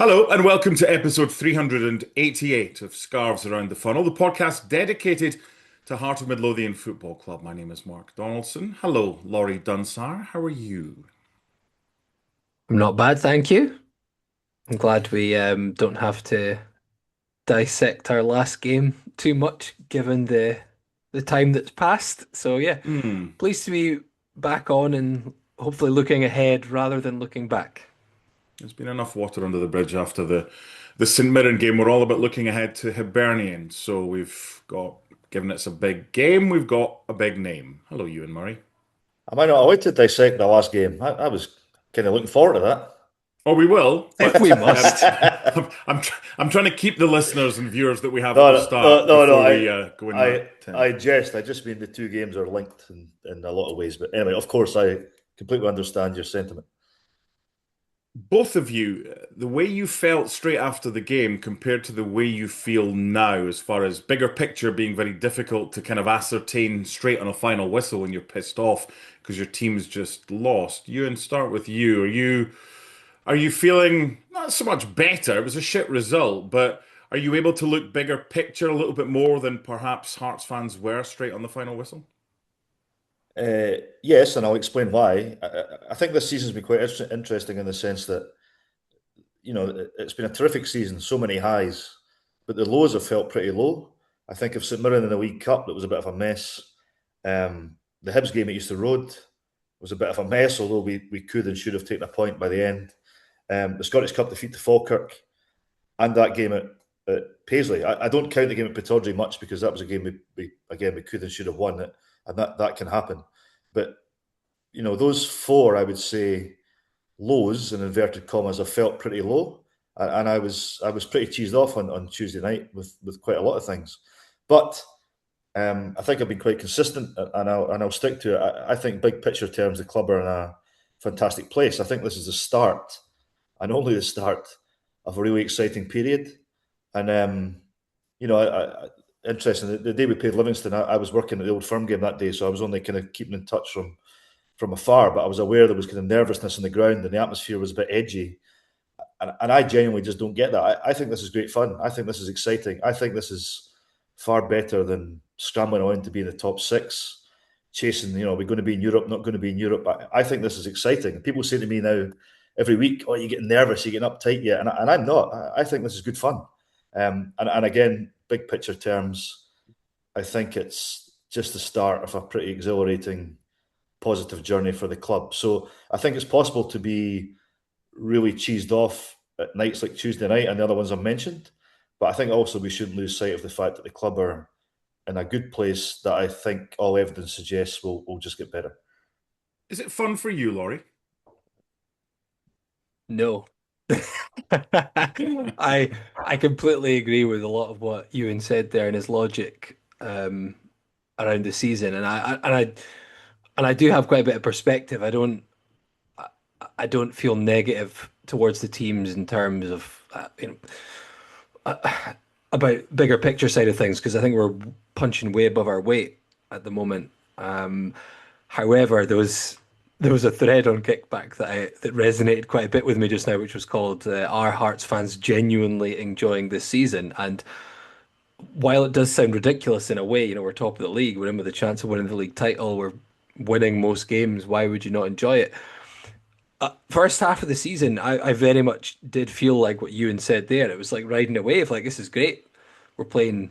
Hello, and welcome to episode 388 of Scarves Around the Funnel, the podcast dedicated to Heart of Midlothian Football Club. My name is Mark Donaldson. Hello, Laurie Dunsire. How are you? I'm not bad, thank you. I'm glad we don't have to dissect our last game too much, given the time that's passed. So yeah, Hmm. pleased to be back on and hopefully looking ahead rather than looking back. There's been enough water under the bridge after the St Mirren game. We're all about looking ahead to Hibernian. So we've got, given it's a big game, we've got a big name. Hello, Ewan Murray. I might not allowed to dissect the last game. I was kind of looking forward to Oh, we will, but We must. that. I'm trying to keep the listeners and viewers that we have at No, the no, no, start no, no. before we go in I, that. I jest. I just mean the two games are linked in a lot of ways. But anyway, of course, I completely understand your sentiment. Both of you, the way you felt straight after the game compared to the way you feel now, as far as bigger picture being very difficult to kind of ascertain straight on a final whistle when you're pissed off because your team's just lost. Ewan, start with you. Are you feeling not so much better? It was a shit result, but are you able to look bigger picture a little bit more than perhaps Hearts fans were straight on the final whistle? Yes, and I'll explain why. I think this season's been quite interesting in the sense that it's been a terrific season, so many highs, but the lows have felt pretty low. I think of St Mirren in the League Cup, it was a bit of a mess. The Hibs game at Easter Road was a bit of a mess, although we could and should have taken a point by the end. The Scottish Cup defeat to Falkirk and that game at Paisley. I don't count the game at Pittodrie much because that was a game we could and should have won it, and that can happen. But those four, I would say, lows in inverted commas, have felt pretty low, and I was pretty cheesed off on Tuesday night with quite a lot of things, but I think I've been quite consistent, and I'll stick to it. I think big picture terms, the club are in a fantastic place. I think this is the start, and only the start, of a really exciting period. And interesting. The day we played Livingston, I was working at the Old Firm game that day, so I was only kind of keeping in touch from afar. But I was aware there was kind of nervousness on the ground, and the atmosphere was a bit edgy. And I genuinely just don't get that. I think this is great fun. I think this is exciting. I think this is far better than scrambling on to be in the top six, chasing, we're going to be in Europe, not going to be in Europe. I think this is exciting. People say to me now every week, oh, you're getting nervous, you're getting uptight yet. And I'm not. I think this is good fun. And again, big picture terms, I think it's just the start of a pretty exhilarating, positive journey for the club. So I think it's possible to be really cheesed off at nights like Tuesday night and the other ones I mentioned. But I think also we shouldn't lose sight of the fact that the club are in a good place that I think all evidence suggests will just get better. Is it fun for you, Laurie? No. I completely agree with a lot of what Ewan said there and his logic around the season, and I do have quite a bit of perspective. I don't feel negative towards the teams in terms of about bigger picture side of things because I think we're punching way above our weight at the moment. However, there was a thread on Kickback that resonated quite a bit with me just now, which was called "Are Hearts fans genuinely enjoying this season?" And while it does sound ridiculous in a way, we're top of the league, we're in with a chance of winning the league title, we're winning most games. Why would you not enjoy it? First half of the season, I very much did feel like what Ewan said there. It was like riding a wave. Like this is great. We're playing,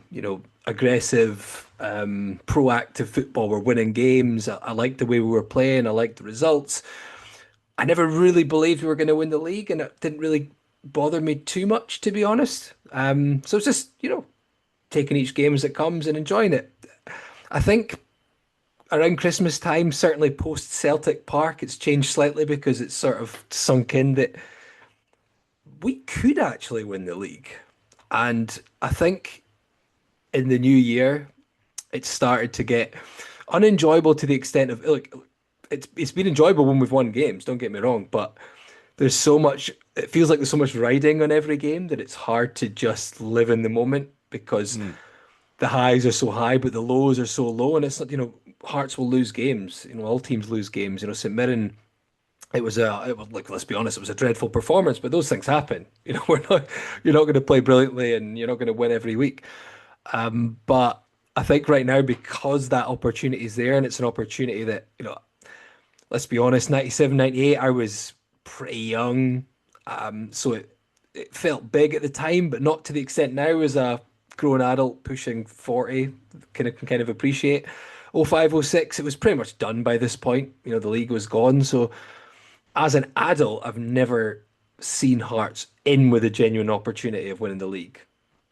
aggressive, proactive football. We're winning games. I liked the way we were playing. I liked the results. I never really believed we were going to win the league, and it didn't really bother me too much, to be honest. So it's just, taking each game as it comes and enjoying it. I think around Christmas time, certainly post Celtic Park, it's changed slightly because it's sort of sunk in that we could actually win the league. And I think in the new year, it started to get unenjoyable to the extent of like it's been enjoyable when we've won games, don't get me wrong, but there's so much it feels like there's so much riding on every game that it's hard to just live in the moment because Hmm. the highs are so high, but the lows are so low, and it's not, Hearts will lose games. All teams lose games. St Mirren Look, let's be honest, it was a dreadful performance, but those things happen. You're not going to play brilliantly and you're not going to win every week. But I think right now, because that opportunity is there and it's an opportunity that, let's be honest, 97, 98, I was pretty young. So it felt big at the time, but not to the extent now as a grown adult pushing 40 can kind of appreciate. 05, 06, it was pretty much done by this point. The league was gone. So as an adult, I've never seen Hearts in with a genuine opportunity of winning the league.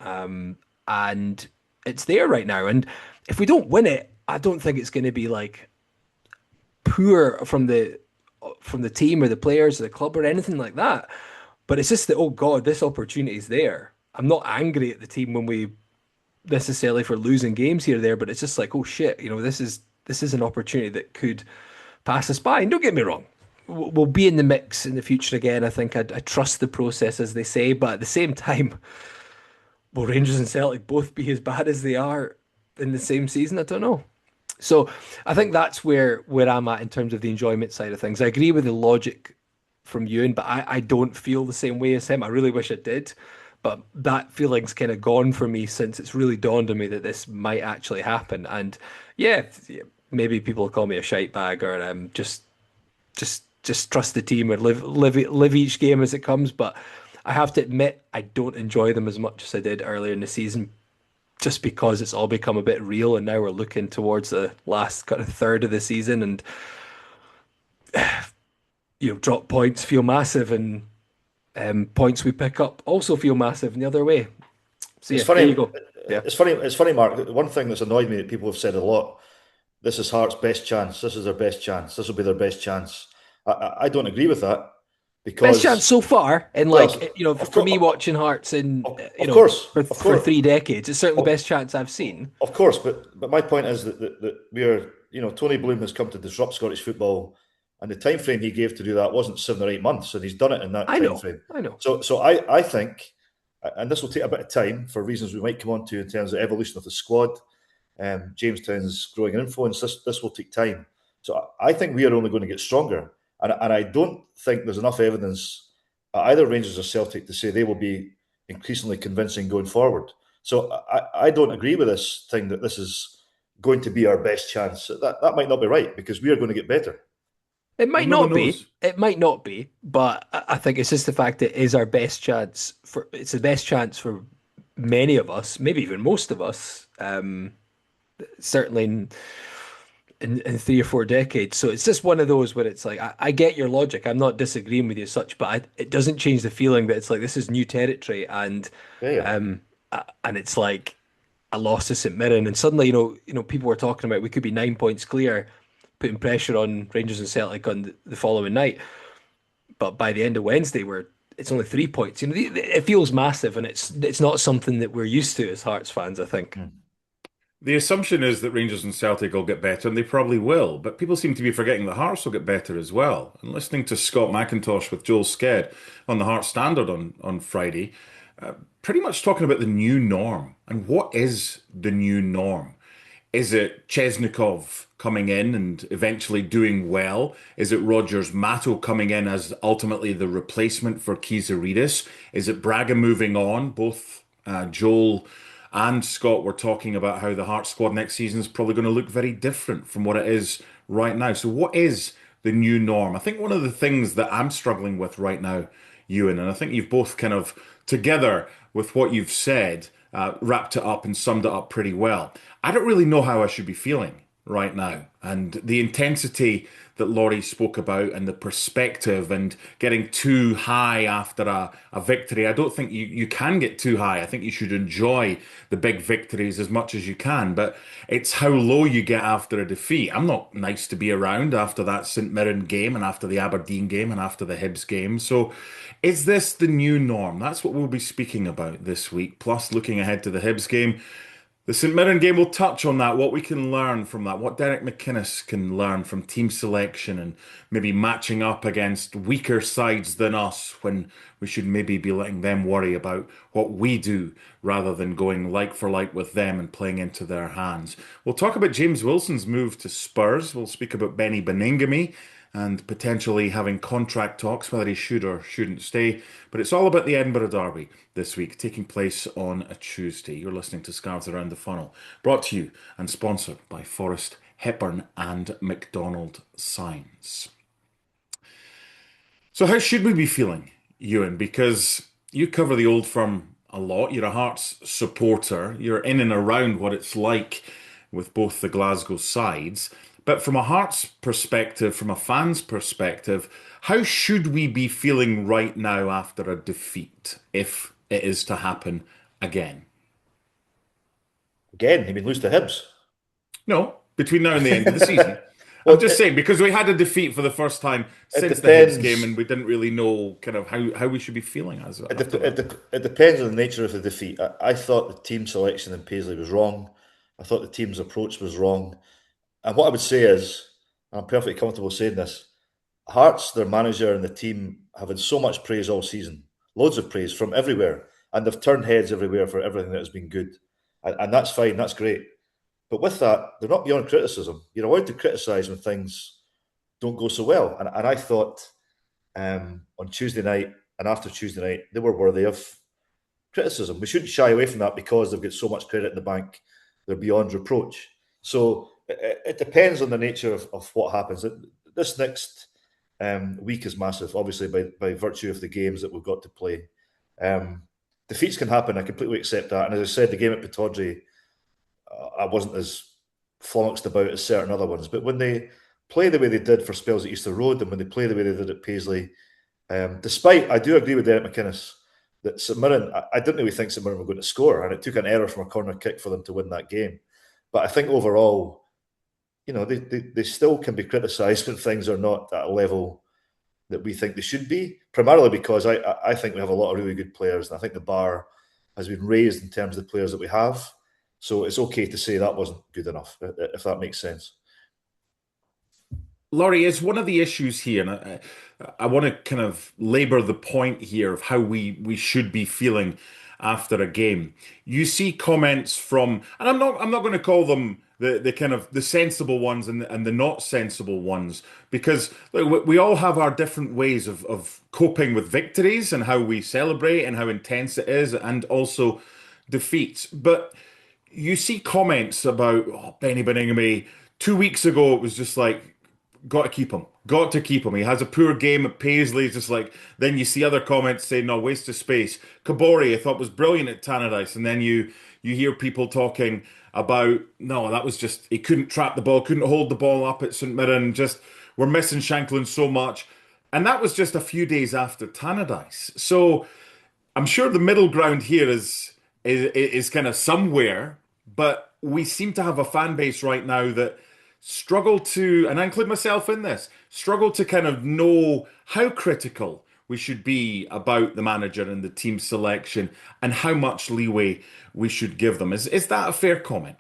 And it's there right now. And if we don't win it, I don't think it's going to be like poor from the team or the players or the club or anything like that. But it's just that, oh God, this opportunity is there. I'm not angry at the team when we necessarily for losing games here or there, but it's just like, oh shit, this is an opportunity that could pass us by. And don't get me wrong, we'll be in the mix in the future again. I think I trust the process, as they say, but at the same time, will Rangers and Celtic both be as bad as they are in the same season? I don't know. So I think that's where I'm at in terms of the enjoyment side of things. I agree with the logic from Ewan, but I don't feel the same way as him. I really wish I did, but that feeling's kind of gone for me since it's really dawned on me that this might actually happen. And yeah, maybe people will call me a shite bag or just trust the team and live each game as it comes. But I have to admit, I don't enjoy them as much as I did earlier in the season, just because it's all become a bit real, and now we're looking towards the last kind of third of the season, and drop points feel massive, and points we pick up also feel massive in the other way. So It's yeah, there you funny. go. Yeah, It's funny, Mark. One thing that's annoyed me that people have said a lot. This is Hearts' best chance. This is their best chance. This will be their best chance. I don't agree with that best chance because, so far, and well, for, of for me course, watching Hearts in of course, of for course, 3 decades, it's certainly the of, best chance I've seen. of course. But my point is that we are, Tony Bloom has come to disrupt Scottish football, and the time frame he gave to do that wasn't 7 or 8 months, and he's done it in that I time know, frame. I know. So I think, and this will take a bit of time for reasons we might come on to in terms of evolution of the squad, Jamestown's growing influence. This will take time. So I think we are only going to get stronger, and I don't think there's enough evidence at either Rangers or Celtic to say they will be increasingly convincing going forward. So I don't agree with this thing that this is going to be our best chance. That might not be right because we are going to get better. It Well, might no one not be. knows. It might not be, but I think it's just the fact that it is our best chance for. It's the best chance for many of us, maybe even most of us. Certainly in 3 or 4 decades. So it's just one of those where it's like I get your logic. I'm not disagreeing with you as such, but it doesn't change the feeling that it's like this is new territory, Yeah, yeah. and it's like a loss to St Mirren, and suddenly people were talking about we could be 9 points clear, putting pressure on Rangers and Celtic on the following night. But by the end of Wednesday, it's only 3 points. It feels massive, and it's not something that we're used to as Hearts fans, I think. The assumption is that Rangers and Celtic will get better, and they probably will. But people seem to be forgetting that Hearts will get better as well. And listening to Scott McIntosh with Joel Sked on the Hearts Standard on Friday, pretty much talking about the new norm. And what is the new norm? Is it Chesnikov coming in and eventually doing well? Is it Rogers Mato coming in as ultimately the replacement for Kizaridis? Is it Braga moving on? Both Joel and Scott were talking about how the Hearts squad next season is probably going to look very different from what it is right now. So, what is the new norm? I think one of the things that I'm struggling with right now, Ewan, and I think you've both kind of together with what you've said, wrapped it up and summed it up pretty well. I don't really know how I should be feeling right now. And the intensity that Laurie spoke about and the perspective and getting too high after a victory, I don't think you can get too high. I think you should enjoy the big victories as much as you can, but it's how low you get after a defeat. I'm not nice to be around after that St Mirren game and after the Aberdeen game and after the Hibs game. So is this the new norm? That's what we'll be speaking about this week, plus looking ahead to the Hibs game. The St Mirren game will touch on that, what we can learn from that, what Derek McInnes can learn from team selection and maybe matching up against weaker sides than us when we should maybe be letting them worry about what we do rather than going like for like with them and playing into their hands. We'll talk about James Wilson's move to Spurs. We'll speak about Beni Baningime and potentially having contract talks whether he should or shouldn't stay. But it's all about the Edinburgh Derby this week, taking place on a Tuesday. You're listening to Scarves Around the Funnel, brought to you and sponsored by Forest, Hepburn, and McDonald Signs. So, how should we be feeling, Ewan? Because you cover the Old Firm a lot. You're a Hearts supporter. You're in and around what it's like with both the Glasgow sides. But from a Hearts perspective, from a fan's perspective, how should we be feeling right now after a defeat, if it is to happen again? Again, he mean lose to Hibs. No, between now and the end of the season. I'm Well, just saying, because we had a defeat for the first time it since the Hibs game, depends. and we didn't really know kind of how we should be feeling as It, after dep that. it depends on the nature of the defeat. I thought the team selection in Paisley was wrong. I thought the team's approach was wrong. And what I would say is, and I'm perfectly comfortable saying this, Hearts, their manager, and the team have had so much praise all season, loads of praise from everywhere, and they've turned heads everywhere for everything that has been good, and that's fine, that's great. But with that, they're not beyond criticism. You're allowed to criticise when things don't go so well, and I thought on Tuesday night and after Tuesday night they were worthy of criticism. We shouldn't shy away from that because they've got so much credit in the bank. They're beyond reproach. So it depends on the nature of what happens. This next week is massive, obviously, by virtue of the games that we've got to play. Defeats can happen. I completely accept that. And as I said, the game at Pittodrie, I wasn't as flummoxed about as certain other ones. But when they play the way they did for spells at Easter Road and when they play the way they did at Paisley, despite, I do agree with Derek McInnes that St Mirren, I didn't really think St Mirren were going to score, and it took an error from a corner kick for them to win that game. But I think overall, they still can be criticised when things are not at a level that we think they should be, primarily because I think we have a lot of really good players, and I think the bar has been raised in terms of the players that we have. So it's okay to say that wasn't good enough, if that makes sense. Laurie, is one of the issues here, and I want to kind of labor the point here of how we should be feeling after a game. You see comments from, and I'm not going to call them the kind of the sensible ones and the not sensible ones, because look, we all have our different ways of coping with victories and how we celebrate and how intense it is, and also defeats. But you see comments about Beni Baningime. 2 weeks ago, it was just like, got to keep him. Got to keep him. He has a poor game at Paisley. It's just like, then you see other comments saying, no, waste of space. Kabori, I thought was brilliant at Tannadice. And then you hear people talking about, no, that was just, he couldn't trap the ball, couldn't hold the ball up at St Mirren. Just, we're missing Shanklin so much. And that was just a few days after Tannadice. So I'm sure the middle ground here is kind of somewhere, but we seem to have a fan base right now that struggle to, and I include myself in this, struggle to kind of know how critical we should be about the manager and the team selection and how much leeway we should give them. Is that a fair comment?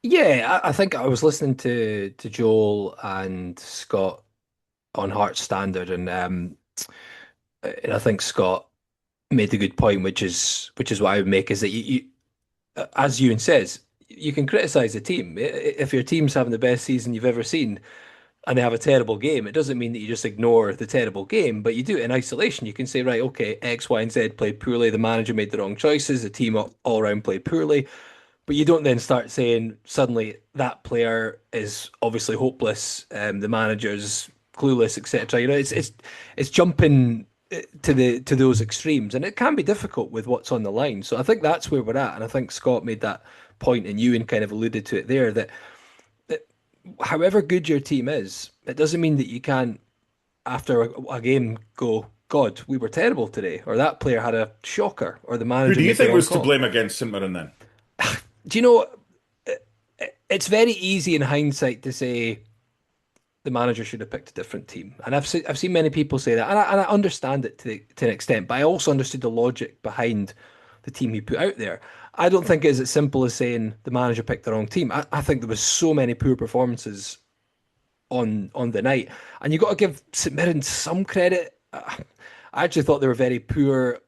Yeah, I think I was listening to Joel and Scott on Hearts Standard, and I think Scott made a good point, which is what I would make is that as Ewan says, you can criticize the team. If your team's having the best season you've ever seen and they have a terrible game, it doesn't mean that you just ignore the terrible game, but you do it in isolation. You can say, right, okay, X, Y, and Z played poorly. The manager made the wrong choices. The team all around played poorly. But you don't then start saying suddenly that player is obviously hopeless, the manager's clueless, etc. It's jumping to those extremes, and it can be difficult with what's on the line. So I think that's where we're at, and I think Scott made that point, and Ewan kind of alluded to it there that however good your team is, it doesn't mean that you can't after a game go, God, we were terrible today, or that player had a shocker, or the Who manager do you made the think wrong was to call. blame against St Mirren then? Do you know? It's very easy in hindsight to say the manager should have picked a different team, and I've seen many people say that, and I understand it to an extent, but I also understood the logic behind the team he put out there. I don't think it's as simple as saying the manager picked the wrong team. I think there was so many poor performances on the night, and you got to give St Mirren some credit. I actually thought they were very poor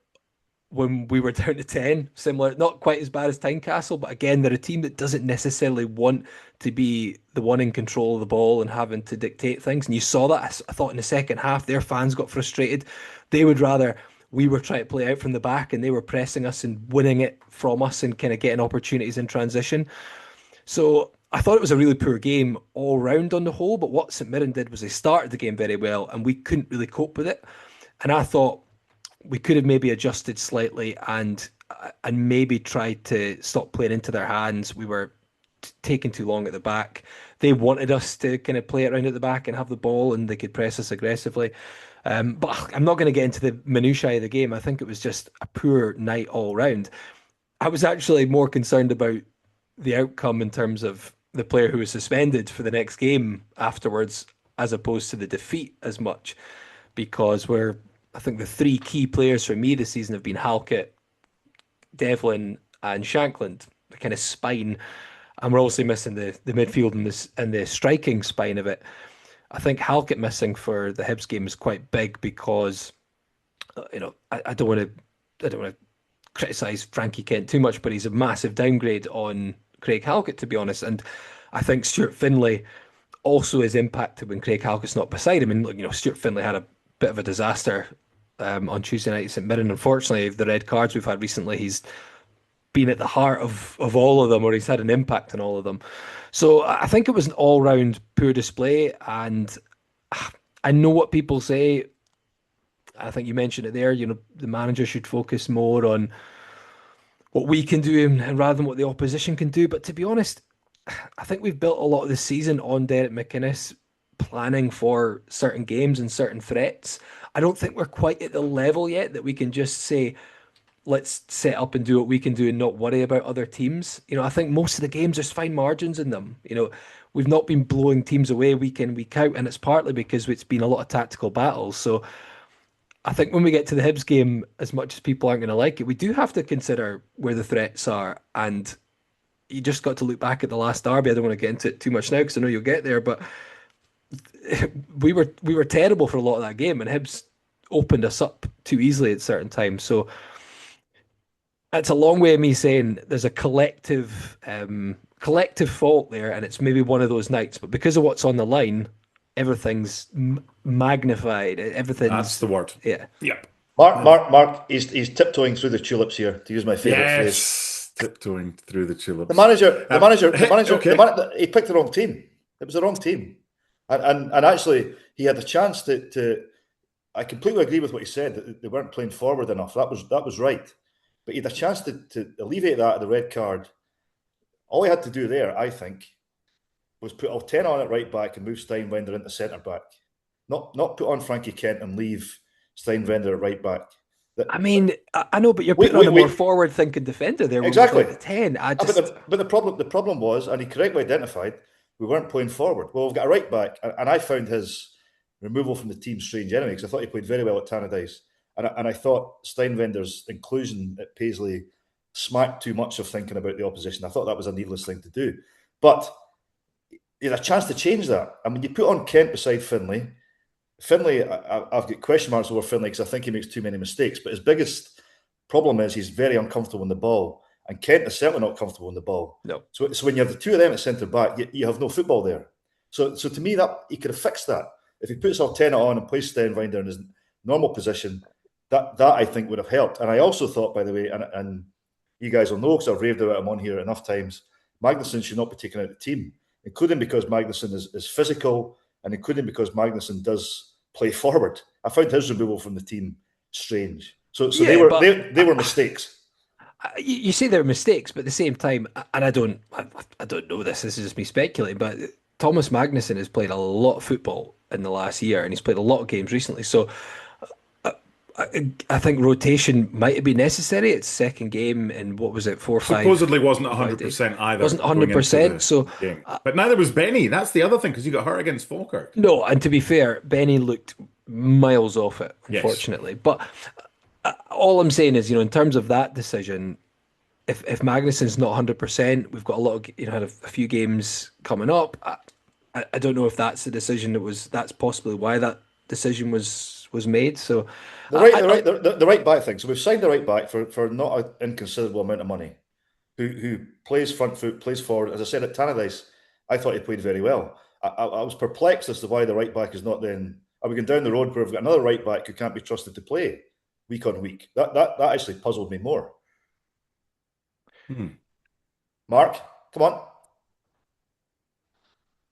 when we were down to 10, similar, not quite as bad as Tynecastle, but again, they're a team that doesn't necessarily want to be the one in control of the ball and having to dictate things. And you saw that. I thought in the second half, their fans got frustrated. They would rather we were trying to play out from the back and they were pressing us and winning it from us and kind of getting opportunities in transition. So I thought it was a really poor game all round on the whole, but what St Mirren did was they started the game very well and we couldn't really cope with it. And I thought we could have maybe adjusted slightly and maybe tried to stop playing into their hands. We were taking too long at the back. They wanted us to kind of play it around at the back and have the ball, and they could press us aggressively. But I'm not going to get into the minutiae of the game. I think it was just a poor night all round. I was actually more concerned about the outcome in terms of the player who was suspended for the next game afterwards, as opposed to the defeat as much, because I think the three key players for me this season have been Halkett, Devlin, and Shankland, the kind of spine. And we're also missing the midfield and the striking spine of it. I think Halkett missing for the Hibs game is quite big because, I don't want to criticise Frankie Kent too much, but he's a massive downgrade on Craig Halkett, to be honest. And I think Stuart Findlay also is impacted when Craig Halkett's not beside him. And look, Stuart Findlay had a bit of a disaster on Tuesday night at St Mirren. Unfortunately, the red cards we've had recently, he's been at the heart of all of them, or he's had an impact on all of them. So I think it was an all-round poor display, and I know what people say. I think you mentioned it there, the manager should focus more on what we can do and rather than what the opposition can do. But to be honest, I think we've built a lot of the season on Derek McInnes planning for certain games and certain threats. I don't think we're quite at the level yet that we can just say, let's set up and do what we can do and not worry about other teams. I think most of the games, there's fine margins in them. We've not been blowing teams away week in, week out, and it's partly because it's been a lot of tactical battles. So I think when we get to the Hibs game, as much as people aren't going to like it, we do have to consider where the threats are. And you just got to look back at the last derby. I don't want to get into it too much now because I know you'll get there, but we were terrible for a lot of that game, and Hibs opened us up too easily at certain times. So it's a long way of me saying there's a collective fault there, and it's maybe one of those nights. But because of what's on the line, everything's magnified. That's the word. Yeah. Yep. Mark, he's tiptoeing through the tulips here, to use my favourite phrase. Tiptoeing through the tulips. The manager, okay. He picked the wrong team. It was the wrong team, and actually he had a chance to. I completely agree with what he said, that they weren't playing forward enough. That was right. But he had a chance to alleviate that at the red card. All he had to do there, I think, was put Altena on at right back and move Steinwender into centre back. Not put on Frankie Kent and leave Steinwender at right back. I know, but you're putting on a more forward-thinking defender there. Exactly. The 10. But the problem was, and he correctly identified, we weren't playing forward. Well, we've got a right back, and I found his removal from the team strange anyway, because I thought he played very well at Tannadice. And I thought Steinwender's inclusion at Paisley smacked too much of thinking about the opposition. I thought that was a needless thing to do. But he had a chance to change that. And when you put on Kent beside Findlay, I've got question marks over Findlay because I think he makes too many mistakes. But his biggest problem is he's very uncomfortable in the ball. And Kent is certainly not comfortable in the ball. No. So when you have the two of them at centre-back, you have no football there. So to me, that he could have fixed that. If he puts Altena on and plays Steinwender in his normal position, that I think would have helped. And I also thought, by the way, and you guys will know because I've raved about him on here enough times, Magnuson should not be taken out of the team, including because Magnuson is physical and including because Magnuson does play forward. I found his removal from the team strange. So yeah, they were mistakes. You say they're mistakes, but at the same time, and I don't know this is just me speculating, but Thomas Magnuson has played a lot of football in the last year and he's played a lot of games recently. So I think rotation might have been necessary. It's second game in, what was it, 4 or 5? Supposedly wasn't 100% either. Wasn't 100%. So, but neither was Beni. That's the other thing, because you got hurt against Falkirk. No, and to be fair, Beni looked miles off it, unfortunately. Yes. But all I'm saying is, in terms of that decision, if Magnuson's not 100%, we've got a lot of, had a few games coming up. I don't know if that's the decision that's possibly why that decision was was made. So, The right, the right, the right back thing. So we've signed the right back for not an inconsiderable amount of money, who plays front foot, plays forward. As I said at Tannadice, I thought he played very well. I was perplexed as to why the right back is not then. Are we going down the road where we've got another right back who can't be trusted to play week on week? That actually puzzled me more. Mark, come on.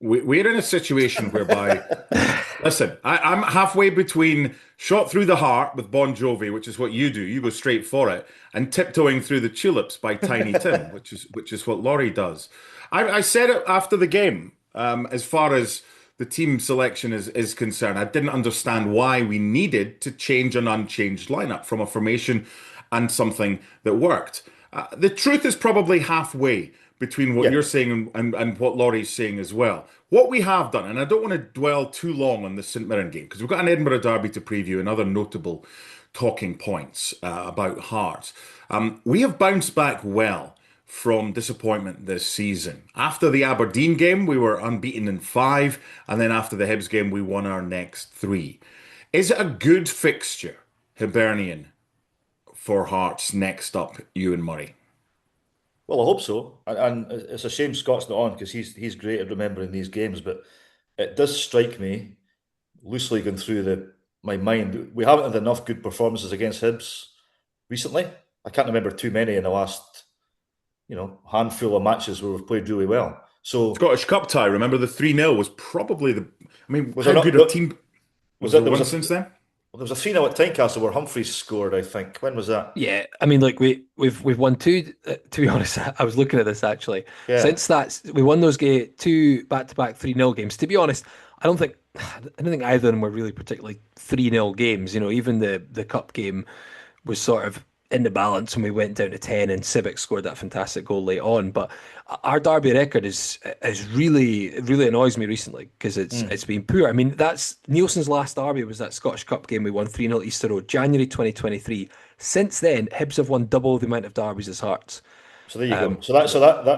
We're in a situation whereby, listen, I'm halfway between Shot Through the Heart with Bon Jovi, which is what you do. You go straight for it, and Tiptoeing Through the Tulips by Tiny Tim, which is what Laurie does. I said it after the game, as far as the team selection is concerned. I didn't understand why we needed to change an unchanged lineup from a formation and something that worked. The truth is probably halfway between what Yeah. you're saying and what Laurie's saying as well. What we have done, and I don't want to dwell too long on the St Mirren game, because we've got an Edinburgh derby to preview and other notable talking points about Hearts. We have bounced back well from disappointment this season. After the Aberdeen game, we were unbeaten in 5, and then after the Hibs game, we won our next 3. Is it a good fixture, Hibernian, for Hearts next up, Ewan Murray? Well, I hope so. And it's a shame Scott's not on because he's great at remembering these games. But it does strike me, loosely going through my mind, we haven't had enough good performances against Hibs recently. I can't remember too many in the last, handful of matches where we've played really well. So Scottish Cup tie, remember the 3-0 was probably was how there good not? a team Was was there that there was one a since then? there was a 3-0 at Tynecastle where Humphreys scored, I think. When was that? yeah, I mean, like we've won two. To be honest, I was looking at this actually. Yeah. Since that, we won those two back-to-back 3-0 games. To be honest, I don't think either of them were really particularly 3-0 games. Even the cup game was sort of in the balance when we went down to 10 and Civic scored that fantastic goal late on. But our derby record is really annoys me recently because it's been poor. I mean, that's Nielsen's last derby was that Scottish Cup game we won 3-0 at Easter Road, January 2023. Since then, Hibs have won double the amount of derbies as Hearts. So there you go.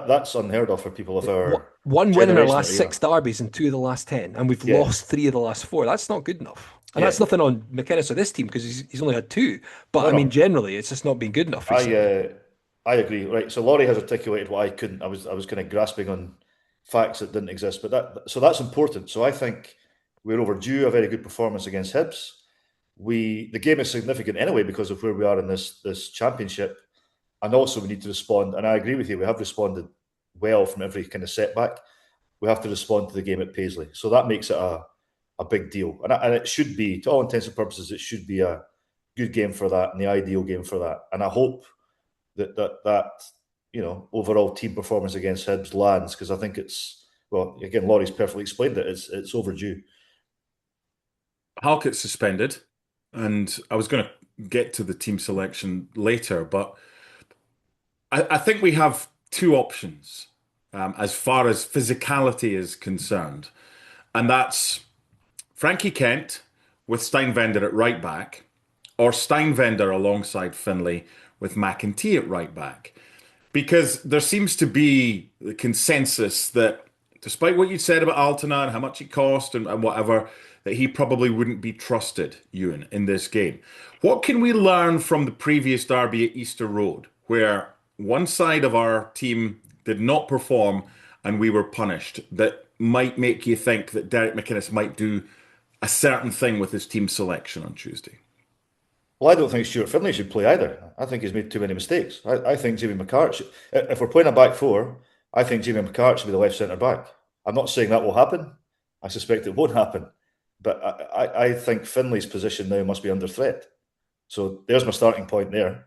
That's unheard of for people of our One win in our generation or last era. 6 derbies and 2 of the last 10, and we've Yeah. lost 3 of the last 4. That's not good enough. And Yeah. that's nothing on McInnes or this team because he's only had 2. But No, I mean, no. generally, it's just not been good enough recently. I agree. Right. So Laurie has articulated what I couldn't. I was kind of grasping on facts that didn't exist, but that's important. So I think we're overdue a very good performance against Hibs. The game is significant anyway because of where we are in this championship, and also we need to respond. And I agree with you. We have responded well from every kind of setback. We have to respond to the game at Paisley, so that makes it a big deal. And it should be, to all intents and purposes, it should be a good game for that and the ideal game for that. And I hope that overall team performance against Hibs lands because I think again, Laurie's perfectly explained it. It's overdue. Halkett's suspended, and I was going to get to the team selection later, but I think we have 2 options as far as physicality is concerned, and that's Frankie Kent with Steinvender at right back, or Steinvender alongside Finlay with McInnes at right back. Because there seems to be the consensus that, despite what you said about Altona and how much it cost and whatever, that he probably wouldn't be trusted, Ewan, in this game. What can we learn from the previous derby at Easter Road, where one side of our team did not perform and we were punished, that might make you think that Derek McInnes might do a certain thing with his team selection on Tuesday? Well, I don't think Stuart Finlay should play either. I think he's made too many mistakes. I think Jamie McCart should, if we're playing a back 4, I think Jamie McCart should be the left centre back. I'm not saying that will happen. I suspect it won't happen. But I think Finlay's position now must be under threat. So there's my starting point there.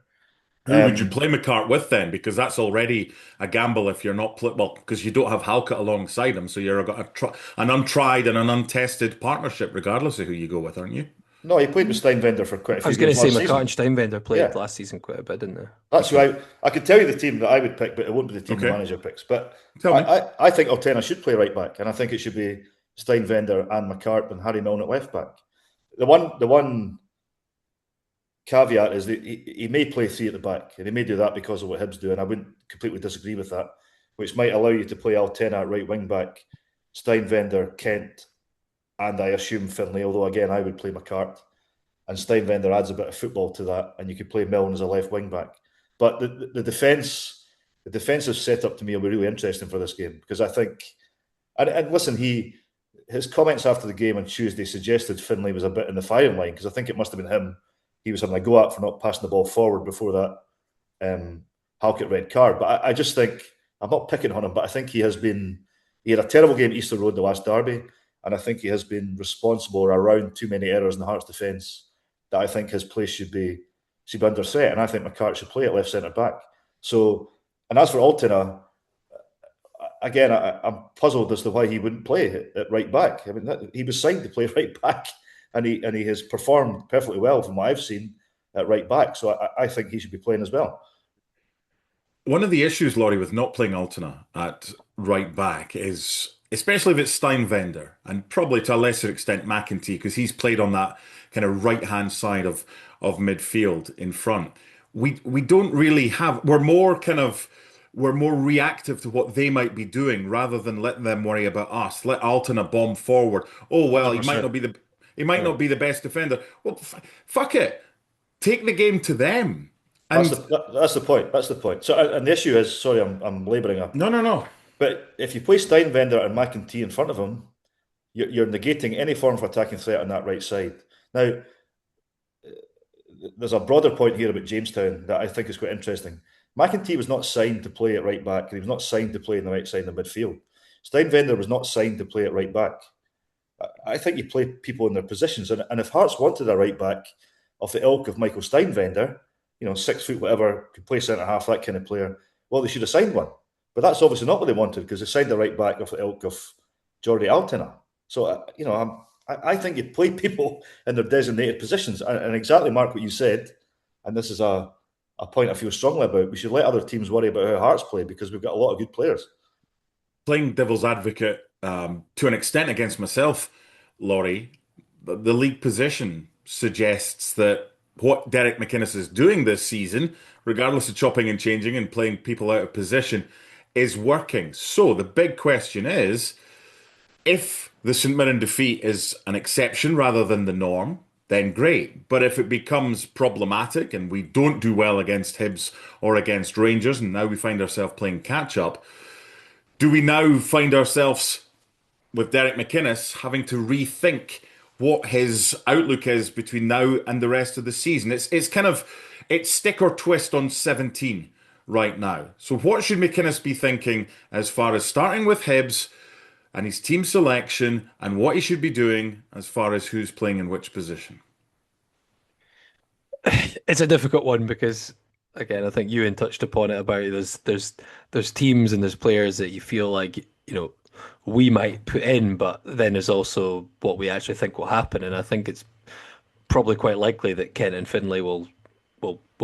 Who would you play McCart with then? Because that's already a gamble if you're not because you don't have Halkett alongside him, so you're got an untried and an untested partnership, regardless of who you go with, aren't you? No, he played with Steinvender for quite a few I was going to games say last McCart season. and Steinvender played Yeah. last season quite a bit, didn't they? That's why I could tell you the team that I would pick, but it won't be the team the Okay. manager picks. But Tell me. I think Altena should play right back, and I think it should be Steinvender and McCart and Harry Milne at left back. The one caveat is that he may play 3 at the back, and he may do that because of what Hibs do, and I wouldn't completely disagree with that, which might allow you to play Altena at right wing back, Steinvender, Kent, and I assume Finlay, although again I would play McCart and Steinvender adds a bit of football to that, and you could play Milne as a left wing back. But the defence, the defensive setup to me will be really interesting for this game because I think, and listen, his comments after the game on Tuesday suggested Finlay was a bit in the firing line because I think it must have been him. He was having a go at for not passing the ball forward before that Halkett red card. But I just think I'm not picking on him, but I think he has been. He had a terrible game at Easter Road, the last derby, and I think he has been responsible around too many errors in the Hearts defence that I think his place should be under threat. And I think McCart should play at left centre back. So, and as for Altina, again, I'm puzzled as to why he wouldn't play at right back. I mean, he was signed to play right back, and he has performed perfectly well from what I've seen at right back. So I think he should be playing as well. One of the issues, Laurie, with not playing Altina at right back is, especially if it's Steinvender, and probably to a lesser extent McInnes, because he's played on that kind of right-hand side of midfield in front. We don't really have. We're more reactive to what they might be doing rather than letting them worry about us. Let Altina bomb forward. Oh well, he might 100%. not be the best defender. Well, fuck it. Take the game to them. That's And the point. That's the point. So, and the issue is, sorry, I'm labouring up. no. But if you play Steinvender and McInnes in front of him, you're negating any form of attacking threat on that right side. Now, there's a broader point here about Jamestown that I think is quite interesting. McInnes was not signed to play at right back, and he was not signed to play in the right side of the midfield. Steinvender was not signed to play at right back. I think you play people in their positions, and if Hearts wanted a right back of the ilk of Michael Steinvender, 6 foot whatever, could play centre half, that kind of player, well, they should have signed one. But that's obviously not what they wanted because they signed the right back of the ilk of Jordi Altina. So, I think you play people in their designated positions. And exactly, Mark, what you said, and this is a point I feel strongly about, we should let other teams worry about how Hearts play because we've got a lot of good players. Playing devil's advocate to an extent against myself, Laurie, the league position suggests that what Derek McInnes is doing this season, regardless of chopping and changing and playing people out of position, is working. So the big question is, if the St Mirren defeat is an exception rather than the norm, then great. But if it becomes problematic and we don't do well against Hibs or against Rangers, and now we find ourselves playing catch-up, do we now find ourselves with Derek McInnes having to rethink what his outlook is between now and the rest of the season? It's stick or twist on 17 right now. So what should McInnes be thinking as far as starting with Hibs and his team selection and what he should be doing as far as who's playing in which position? It's a difficult one because, again, I think Ewan touched upon it about there's teams and there's players that you feel like we might put in, but then there's also what we actually think will happen, and I think it's probably quite likely that Kent and Finlay will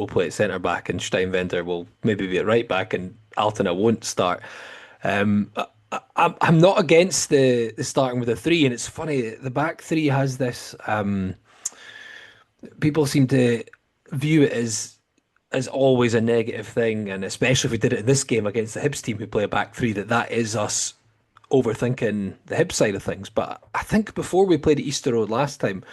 play at centre back, and Steinvender will maybe be at right back, and Altina won't start. I'm not against the starting with a three, and it's funny the back three has this. People seem to view it as always a negative thing, and especially if we did it in this game against the Hibs team who play a back three, that is us overthinking the Hibs side of things. But I think before we played at Easter Road last time,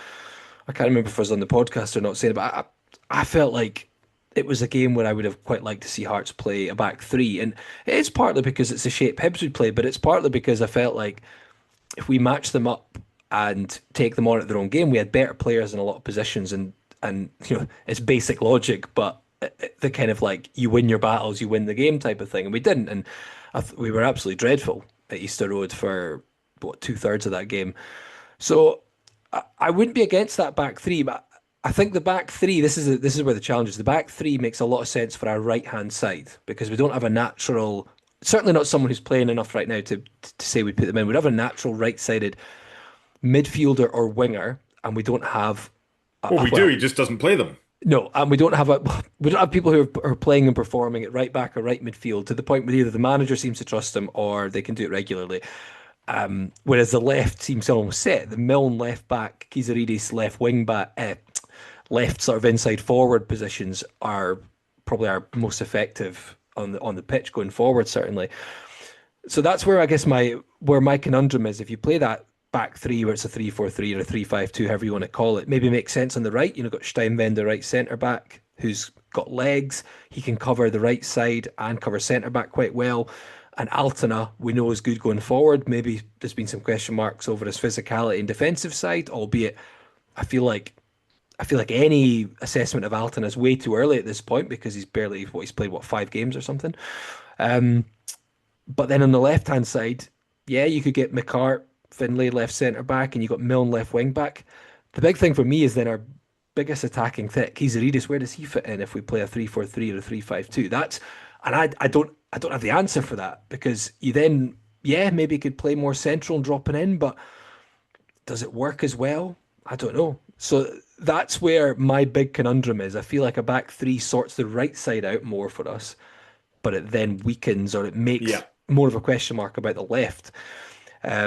I can't remember if I was on the podcast or not saying it, but I felt like it was a game where I would have quite liked to see Hearts play a back three. And it is partly because it's the shape Hibs would play, but it's partly because I felt like if we match them up and take them on at their own game, we had better players in a lot of positions, and it's basic logic, but the kind of like you win your battles, you win the game type of thing, and we didn't, and we were absolutely dreadful at Easter Road for 2/3 of that game. So I wouldn't be against that back three, but I think the back three, this is where the challenge is. The back three makes a lot of sense for our right hand side because we don't have a natural, certainly not someone who's playing enough right now to say we put them in. We'd have a natural right sided midfielder or winger, and we don't have. Well, we do. He just doesn't play them. No, and we don't have people who are playing and performing at right back or right midfield to the point where either the manager seems to trust them or they can do it regularly. Whereas the left seems almost set. The Milne left back, Kizaridis left wing back, left sort of inside forward positions are probably our most effective on the pitch going forward, certainly. So that's where I guess my conundrum is. If you play that back three where it's a 3-4-3 or a 3-5-2, however you want to call it, maybe makes sense on the right. Got Steinbender, right centre back, who's got legs. He can cover the right side and cover centre back quite well. And Altena, we know, is good going forward. Maybe there's been some question marks over his physicality and defensive side, albeit I feel like any assessment of Alton is way too early at this point because he's played 5 games or something. But then on the left hand side, yeah, you could get McCart, Finlay left centre back, and you got Milne left wing back. The big thing for me is then our biggest attacking threat, Kizaridis. Where does he fit in if we play a 3-4-3 or a 3-5-2? I don't have the answer for that because you then, yeah, maybe could play more central and dropping in, but does it work as well? I don't know. So that's where my big conundrum is. I feel like a back three sorts the right side out more for us, but it then weakens or it makes Yeah. more of a question mark about the left. I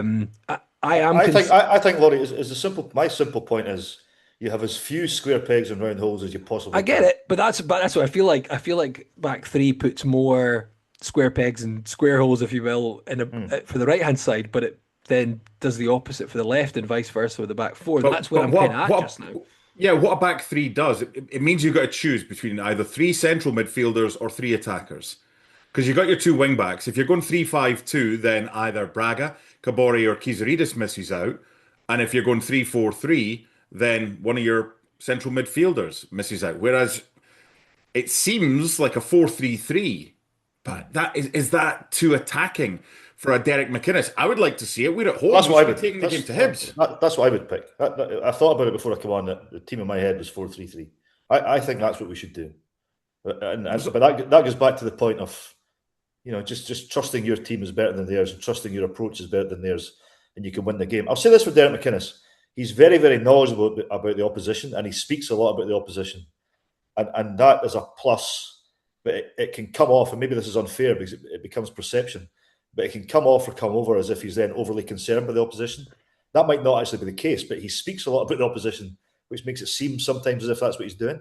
am. I think Laurie is a simple. My simple point is you have as few square pegs and round holes as you possibly I get can. it, but that's what I feel like. I feel like back three puts more square pegs and square holes, if you will, for the right hand side, but it then does the opposite for the left and vice versa with the back four. That's where But I'm kind of at just now. yeah, what a back three does, it means you've got to choose between either 3 central midfielders or 3 attackers. Because you've got your 2 wing backs. If you're going 3-5-2, then either Braga, Kabori, or Kizaridis misses out. And if you're going 3-4-3, then one of your central midfielders misses out. Whereas it seems like a 4-3-3, but that is that too attacking for a Derek McInnes? I would like to see it. We're at home. That's We what I should be would. taking the game to Hibs. That's what I would pick. I thought about it before I came on. The team in my head was 4-3-3. I think that's what we should do. But that goes back to the point of just trusting your team is better than theirs and trusting your approach is better than theirs, and you can win the game. I'll say this for Derek McInnes: he's very, very knowledgeable about the opposition, and he speaks a lot about the opposition, and that is a plus. But it can come off, and maybe this is unfair because it becomes perception. But it can come off or come over as if he's then overly concerned by the opposition. That might not actually be the case, but he speaks a lot about the opposition, which makes it seem sometimes as if that's what he's doing.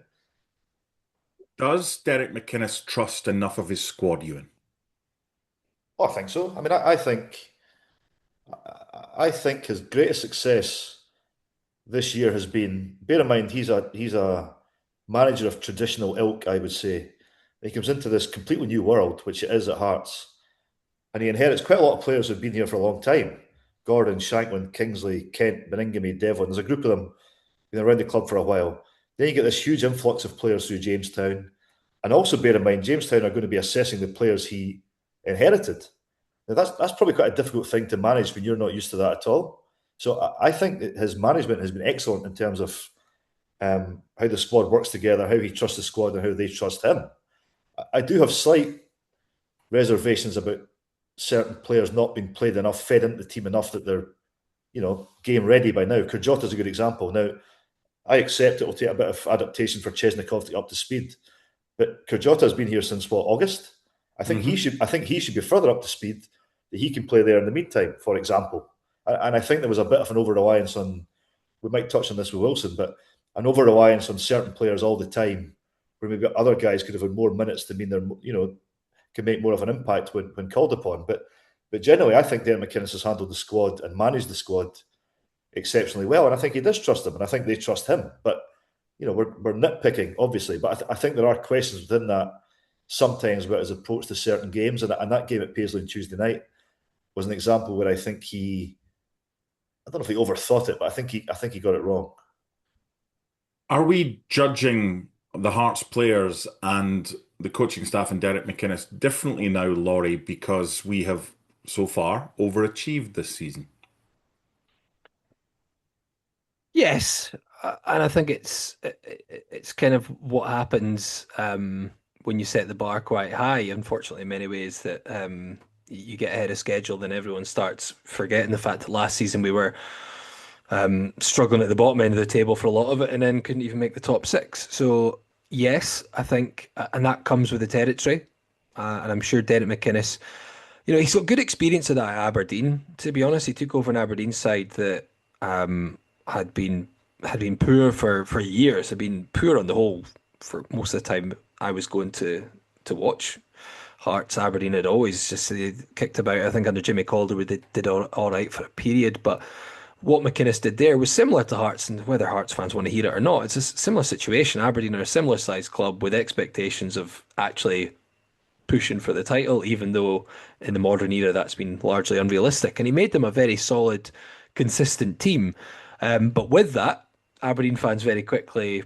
Does Derek McInnes trust enough of his squad, Ewan? Oh, I think so. I mean, I think his greatest success this year has been. Bear in mind, he's a manager of traditional ilk, I would say. He comes into this completely new world, which it is at Hearts, and he inherits quite a lot of players who've been here for a long time. Gordon, Shanklin, Kingsley, Kent, Baningime, Devlin. There's a group of them been around the club for a while. Then you get this huge influx of players through Jamestown. And also bear in mind, Jamestown are going to be assessing the players he inherited. Now that's probably quite a difficult thing to manage when you're not used to that at all. So I think that his management has been excellent in terms of how the squad works together, how he trusts the squad and how they trust him. I do have slight reservations about certain players not being played enough, fed into the team enough that they're, game ready by now. Kurjota is a good example. Now, I accept it will take a bit of adaptation for Chesnikov to get up to speed, but Kurjota has been here since August. I think he should be further up to speed that he can play there in the meantime, for example. And I think there was a bit of an over reliance on. We might touch on this with Wilson, but an over reliance on certain players all the time, where maybe other guys could have had more minutes to mean they're can make more of an impact when called upon. But generally, I think Derek McInnes has handled the squad and managed the squad exceptionally well, and I think he does trust them, and I think they trust him. But we're nitpicking, obviously, but I think there are questions within that sometimes about his approach to certain games, and that game at Paisley on Tuesday night was an example where I think I don't know if he overthought it, but I think he got it wrong. Are we judging the Hearts players and the coaching staff and Derek McInnes differently now, Laurie, because we have so far overachieved this season? Yes, and I think it's kind of what happens when you set the bar quite high. Unfortunately, in many ways, that you get ahead of schedule, then everyone starts forgetting the fact that last season we were struggling at the bottom end of the table for a lot of it, and then couldn't even make the top six. So yes, I think, and that comes with the territory, and I'm sure Derek McInnes, he's got good experience of that at Aberdeen. To be honest, he took over an Aberdeen side that had been poor for years. Had been poor on the whole for most of the time I was going to watch Hearts. Aberdeen had always just kicked about. I think under Jimmy Calder we did all right for a period, but what McInnes did there was similar to Hearts, and whether Hearts fans want to hear it or not, it's a similar situation. Aberdeen are a similar sized club with expectations of actually pushing for the title, even though in the modern era that's been largely unrealistic. And he made them a very solid, consistent team. But with that, Aberdeen fans very quickly,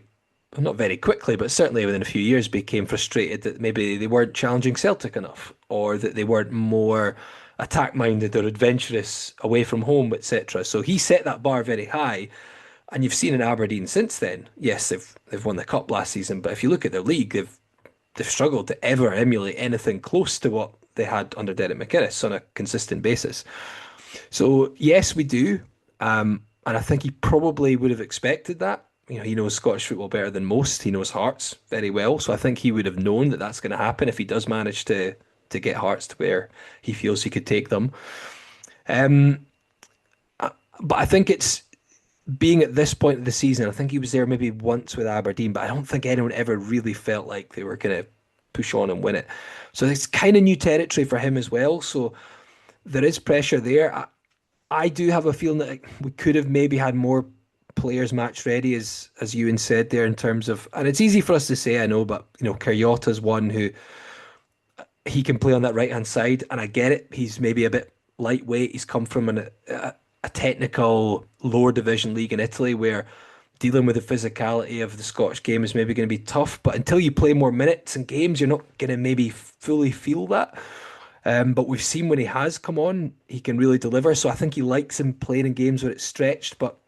well, not very quickly, but certainly within a few years, became frustrated that maybe they weren't challenging Celtic enough, or that they weren't more attack minded or adventurous away from home, etc. So he set that bar very high. And you've seen in Aberdeen since then. Yes, they've won the cup last season, but if you look at their league, they've struggled to ever emulate anything close to what they had under Derek McInnes on a consistent basis. So yes, we do, and I think he probably would have expected that. You know, he knows Scottish football better than most. He knows Hearts very well, so I think he would have known that that's going to happen if he does manage to get Hearts to where he feels he could take them. Um, but I think it's being at this point of the season. I think he was there maybe once with Aberdeen, but I don't think anyone ever really felt like they were going to push on and win it. So it's kind of new territory for him as well. So there is pressure there. I do have a feeling that we could have maybe had more players match ready, as Ewan said there, in terms of, and it's easy for us to say, I know, but you know, Cariota's one who he can play on that right hand side, and I get it. He's maybe a bit lightweight. He's come from a technical lower division league in Italy where dealing with the physicality of the Scottish game is maybe going to be tough. But until you play more minutes and games, you're not going to maybe fully feel that. But we've seen when he has come on, he can really deliver. So I think he likes him playing in games where it's stretched. But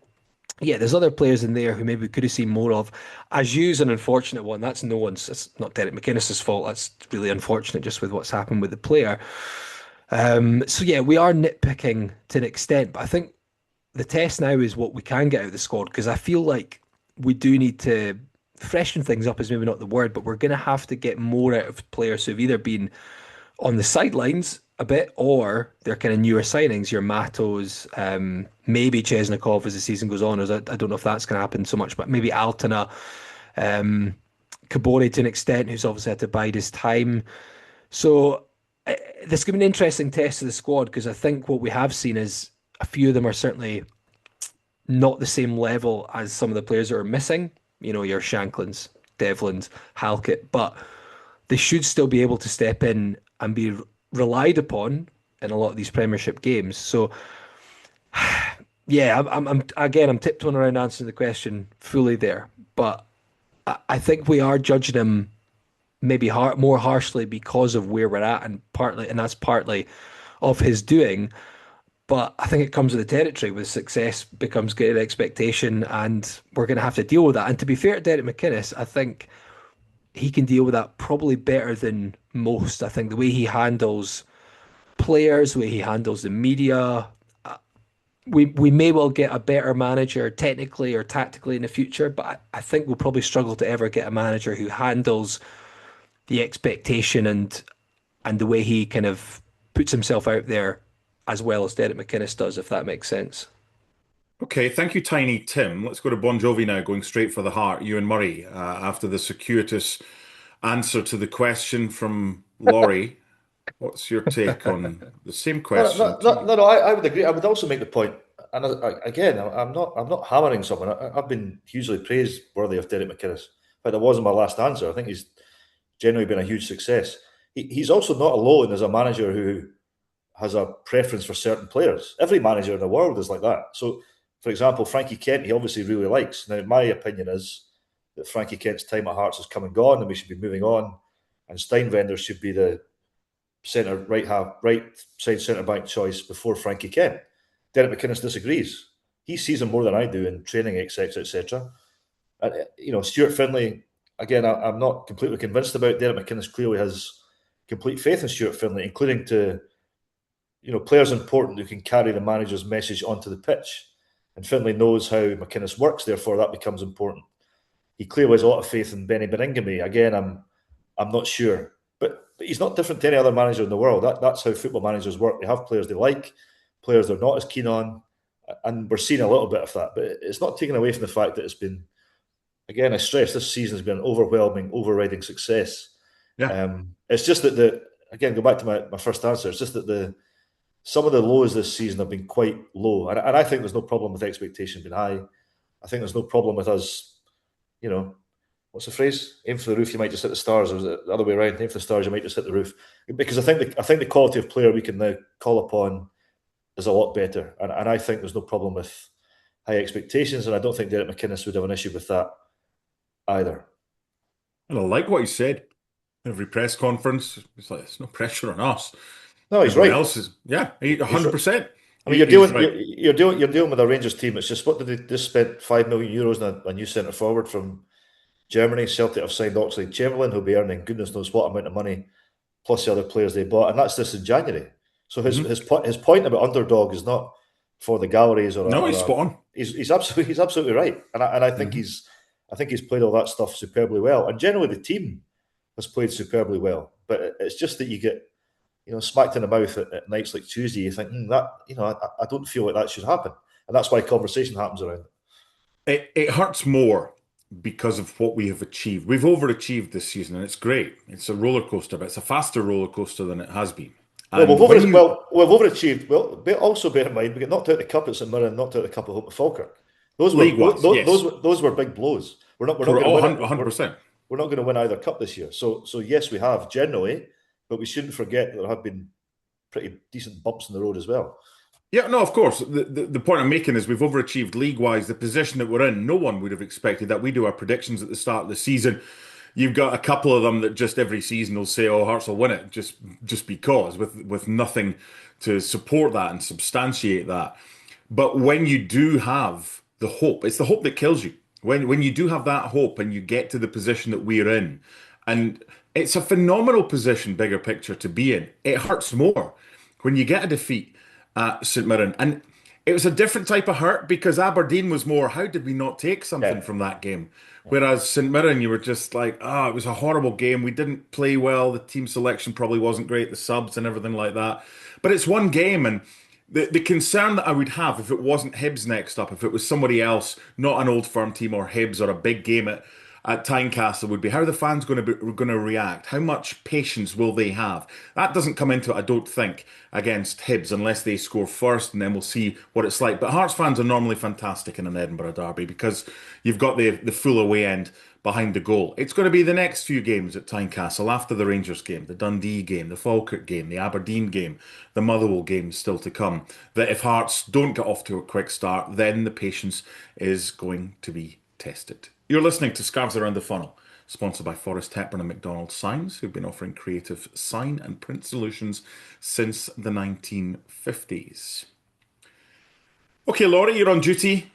yeah, there's other players in there who maybe we could have seen more of. Aju's an unfortunate one. That's no one's. It's not Derek McInnes' fault. That's really unfortunate just with what's happened with the player. So yeah, we are nitpicking to an extent, but I think the test now is what we can get out of the squad because I feel like we do need to freshen things up is maybe not the word, but we're going to have to get more out of players who've either been on the sidelines a bit or they're kind of newer signings, your Matos, maybe Chesnikov as the season goes on. I don't know if that's going to happen so much, but maybe Altona, Kabore to an extent, who's obviously had to bide his time. So this could be an interesting test of the squad because I think what we have seen is a few of them are certainly not the same level as some of the players that are missing. You know, your Shanklins, Devlins, Halkett, but they should still be able to step in and be relied upon in a lot of these Premiership games. So, yeah, I'm tiptoeing around answering the question fully there, but I think we are judging him maybe more harshly because of where we're at, and that's partly of his doing. But I think it comes with the territory. With success becomes greater expectation, and we're going to have to deal with that. And to be fair to Derek McInnes, I think he can deal with that probably better than most. I think the way he handles players, the way he handles the media, we may well get a better manager technically or tactically in the future, but I think we'll probably struggle to ever get a manager who handles the expectation and the way he kind of puts himself out there as well as Derek McInnes does, if that makes sense. Okay, thank you, Tiny Tim. Let's go to Bon Jovi now, going straight for the heart. Ewan Murray, after the circuitous answer to the question from Laurie, what's your take on the same question to you? I would agree. I would also make the point, and again, I'm not hammering someone. I've been hugely praiseworthy of Derek McInnes. But that wasn't my last answer. I think he's generally been a huge success. He's also not alone as a manager who has a preference for certain players. Every manager in the world is like that. So, for example, Frankie Kent, he obviously really likes. Now, my opinion is that Frankie Kent's time at Hearts has come and gone, and we should be moving on. And Steinwender should be the right side centre back choice before Frankie Kent. Derek McInnes disagrees. He sees him more than I do in training, etc., etc. Stuart Finlay. Again, I'm not completely convinced about. Derek McInnes clearly has complete faith in Stuart Finlay, including to players important who can carry the manager's message onto the pitch. And Finlay knows how McInnes works, therefore that becomes important. He clearly has a lot of faith in Beni Baningime. Again, I'm not sure. But he's not different to any other manager in the world. That's how football managers work. They have players they like, players they're not as keen on, and we're seeing a little bit of that. But it's not taken away from the fact that it's been, again, I stress, this season has been an overwhelming, overriding success. Yeah. It's just that again, go back to my first answer, it's just that the some of the lows this season have been quite low, and I think there's no problem with expectation being high. I think there's no problem with us, you know, what's the phrase? Aim for the roof, you might just hit the stars, or is it the other way around? Aim for the stars, you might just hit the roof. Because I think the quality of player we can now call upon is a lot better, and I think there's no problem with high expectations, and I don't think Derek McInnes would have an issue with that either. And I like what he said. Every press conference, it's like, there's no pressure on us. No, he's Everyone right. else is, yeah, He's right. 100%. I mean, He's right. you're dealing with a Rangers team. It's just what did they just spent €5 million on a new centre forward from Germany. Celtic have signed Oxlade Chamberlain, who'll be earning goodness knows what amount of money, plus the other players they bought, and that's this in January. So his point about underdog is not for the galleries No, he's spot on. He's absolutely right, and I think he's played all that stuff superbly well, and generally the team has played superbly well. But it's just that you get smacked in the mouth at nights like Tuesday. You think that I don't feel like that should happen, and that's why conversation happens around it. It hurts more because of what we have achieved. We've overachieved this season, and it's great. It's a roller coaster, but it's a faster roller coaster than it has been. Well, we've overachieved. Well, also bear in mind we got knocked out the cup at St Mirren, knocked out the cup at home at Falkirk. Those were big blows. We're not going to win. 100%. We're not going to win either cup this year. So yes, we have generally, but we shouldn't forget that there have been pretty decent bumps in the road as well. Yeah, no, of course. The point I'm making is we've overachieved league-wise. The position that we're in, no one would have expected that. We do our predictions at the start of the season. You've got a couple of them that just every season will say, "Oh, Hearts will win it," just because, with nothing to support that and substantiate that. But when you do have the hope, it's the hope that kills you. When you do have that hope and you get to the position that we're in, and it's a phenomenal position, bigger picture, to be in. It hurts more when you get a defeat at St Mirren. And it was a different type of hurt because Aberdeen was more, how did we not take something from that game? Whereas St Mirren, you were just like, it was a horrible game. We didn't play well. The team selection probably wasn't great, the subs and everything like that. But it's one game, and the concern that I would have if it wasn't Hibs next up, if it was somebody else, not an Old Firm team or Hibs or a big game at Tynecastle, would be how are the fans going to react? How much patience will they have? That doesn't come into it, I don't think, against Hibs unless they score first, and then we'll see what it's like. But Hearts fans are normally fantastic in an Edinburgh derby because you've got the full away end behind the goal. It's going to be the next few games at Tynecastle after the Rangers game, the Dundee game, the Falkirk game, the Aberdeen game, the Motherwell game still to come, that if Hearts don't get off to a quick start, then the patience is going to be tested. You're listening to Scarves Around the Funnel, sponsored by Forrest Hepburn and McDonald Signs, who've been offering creative sign and print solutions since the 1950s. Okay, Laurie, you're on duty,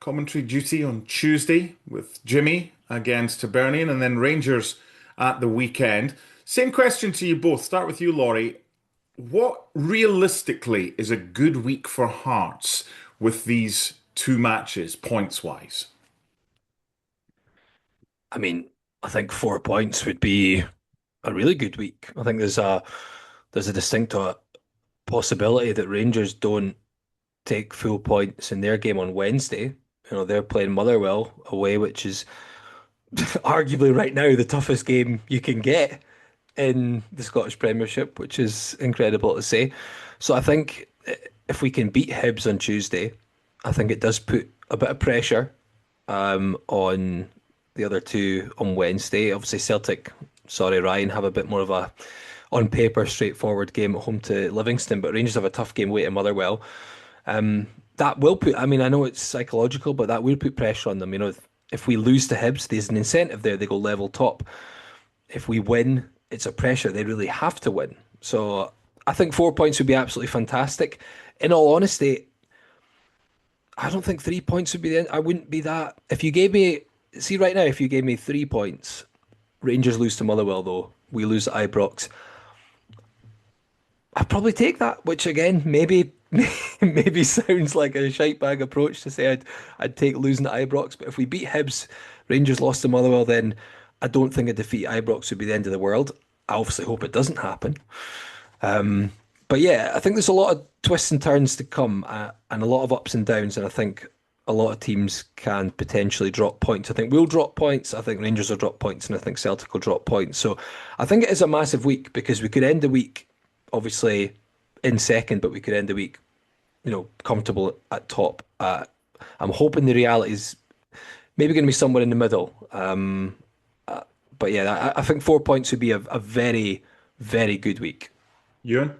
commentary duty on Tuesday with Jimmy against Hibernian, and then Rangers at the weekend. Same question to you both. Start with you, Laurie. What realistically is a good week for Hearts with these two matches, points-wise? I mean, I think 4 points would be a really good week. I think there's a distinct possibility that Rangers don't take full points in their game on Wednesday. They're playing Motherwell away, which is arguably right now the toughest game you can get in the Scottish Premiership, which is incredible to say. So I think if we can beat Hibs on Tuesday, I think it does put a bit of pressure on the other two on Wednesday. Obviously, Celtic, sorry, Ryan, have a bit more of a, on paper, straightforward game at home to Livingston, but Rangers have a tough game away to Motherwell. That will put, I know it's psychological, but that will put pressure on them. If we lose to Hibs, there's an incentive there. They go level top. If we win, it's a pressure. They really have to win. So I think 4 points would be absolutely fantastic. In all honesty, I don't think 3 points would be the end. I wouldn't be that. If you gave me, see right now, if you gave me 3 points, Rangers lose to Motherwell though, we lose at Ibrox, I'd probably take that, which again, maybe sounds like a shite bag approach to say I'd take losing at Ibrox, but if we beat Hibs, Rangers lost to Motherwell, then I don't think a defeat at Ibrox would be the end of the world. I obviously hope it doesn't happen. But yeah, I think there's a lot of twists and turns to come and a lot of ups and downs, and I think a lot of teams can potentially drop points. I think we'll drop points, I think Rangers will drop points, and I think Celtic will drop points. So I think it is a massive week because we could end the week, obviously, in second, but we could end the week, comfortable at top. I'm hoping the reality is maybe going to be somewhere in the middle. But yeah, I think 4 points would be a very, very good week. Ewan?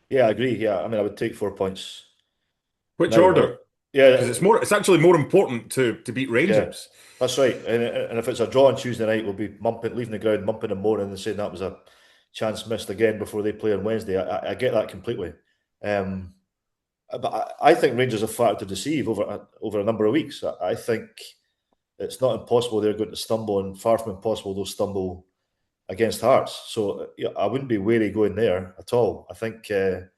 Yeah, I agree. Yeah, I mean, I would take 4 points Which now. order? Because Yeah, it's actually more important to beat yeah, Rangers. that's right. And if it's a draw on Tuesday night, we'll be mumping, leaving the ground, mumping and moaning and saying that was a chance missed again before they play on Wednesday. I get that completely. Um, but I think Rangers are flat to deceive over a number of weeks. I think it's not impossible they're going to stumble, and far from impossible they'll stumble against Hearts. So yeah, I wouldn't be wary going there at all. I think that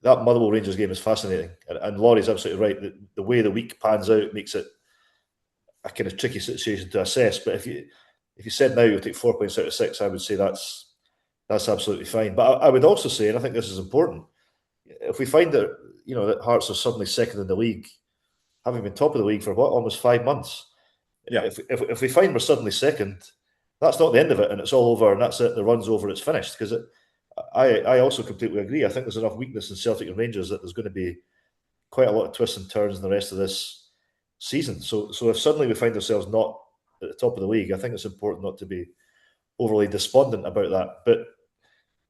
Motherwell Rangers game is fascinating, and Laurie's absolutely right. The way the week pans out makes it a kind of tricky situation to assess. But if you said now you'll take 4 points out of 6, I would say that's absolutely fine. But I would also say, and I think this is important, if we find that that Hearts are suddenly second in the league, having been top of the league for what, almost 5 months, Yeah. if we find we're suddenly second, that's not the end of it, and it's all over, and that's it. The run's over, it's finished. Because I also completely agree. I think there's enough weakness in Celtic and Rangers that there's going to be quite a lot of twists and turns in the rest of this season. So if suddenly we find ourselves not at the top of the league, I think it's important not to be overly despondent about that. But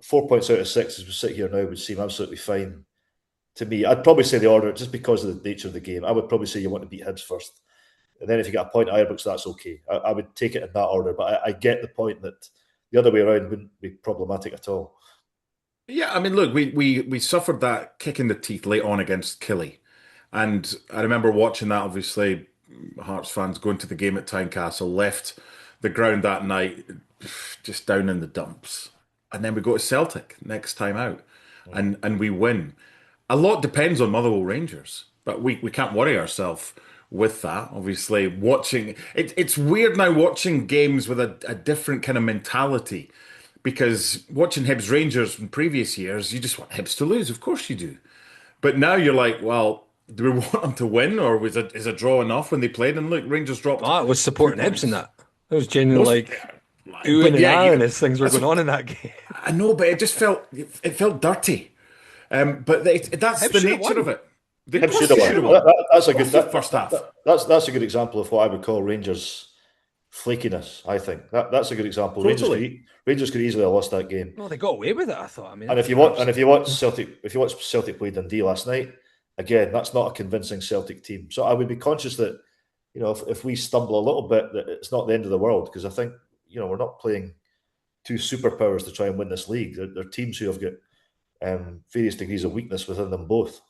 4 points out of 6, as we sit here now, would seem absolutely fine to me. I'd probably say the order, just because of the nature of the game, I would probably say you want to beat Hibs first. And then if you get a point at Ibrox, that's okay. I would take it in that order. But I get the point that the other way around wouldn't be problematic at all. Yeah, I mean, look, we suffered that kick in the teeth late on against Killie. And I remember watching that, obviously, Hearts fans going to the game at Tynecastle, left the ground that night just down in the dumps. And then we go to Celtic next time out and we win. A lot depends on Motherwell Rangers, but we can't worry ourselves with that. Obviously, it's weird now watching games with a different kind of mentality, because watching Hibs Rangers in previous years, you just want Hibs to lose. Of course you do. But now you're like, well, do we want them to win, or is a draw enough when they played? And look, Rangers dropped I was two supporting Hibs in points. that. It was genuinely Most, like oohing but and yeah, ahhing as things were that's, going on in that game. I know, but it felt dirty. But that's Hibs the should have nature of won. it. Of Hibs course should they have should won. have won. That's a good Off the first half. that's a good example of what I would call Rangers flakiness. I think that's a good example. Totally. Rangers could easily have lost that game. No, they got away with it, I thought. I mean, And if you watch Celtic play Dundee last night, again, that's not a convincing Celtic team. So I would be conscious that if we stumble a little bit, that it's not the end of the world, because I think we're not playing two superpowers to try and win this league. They're teams who have got various degrees of weakness within them both.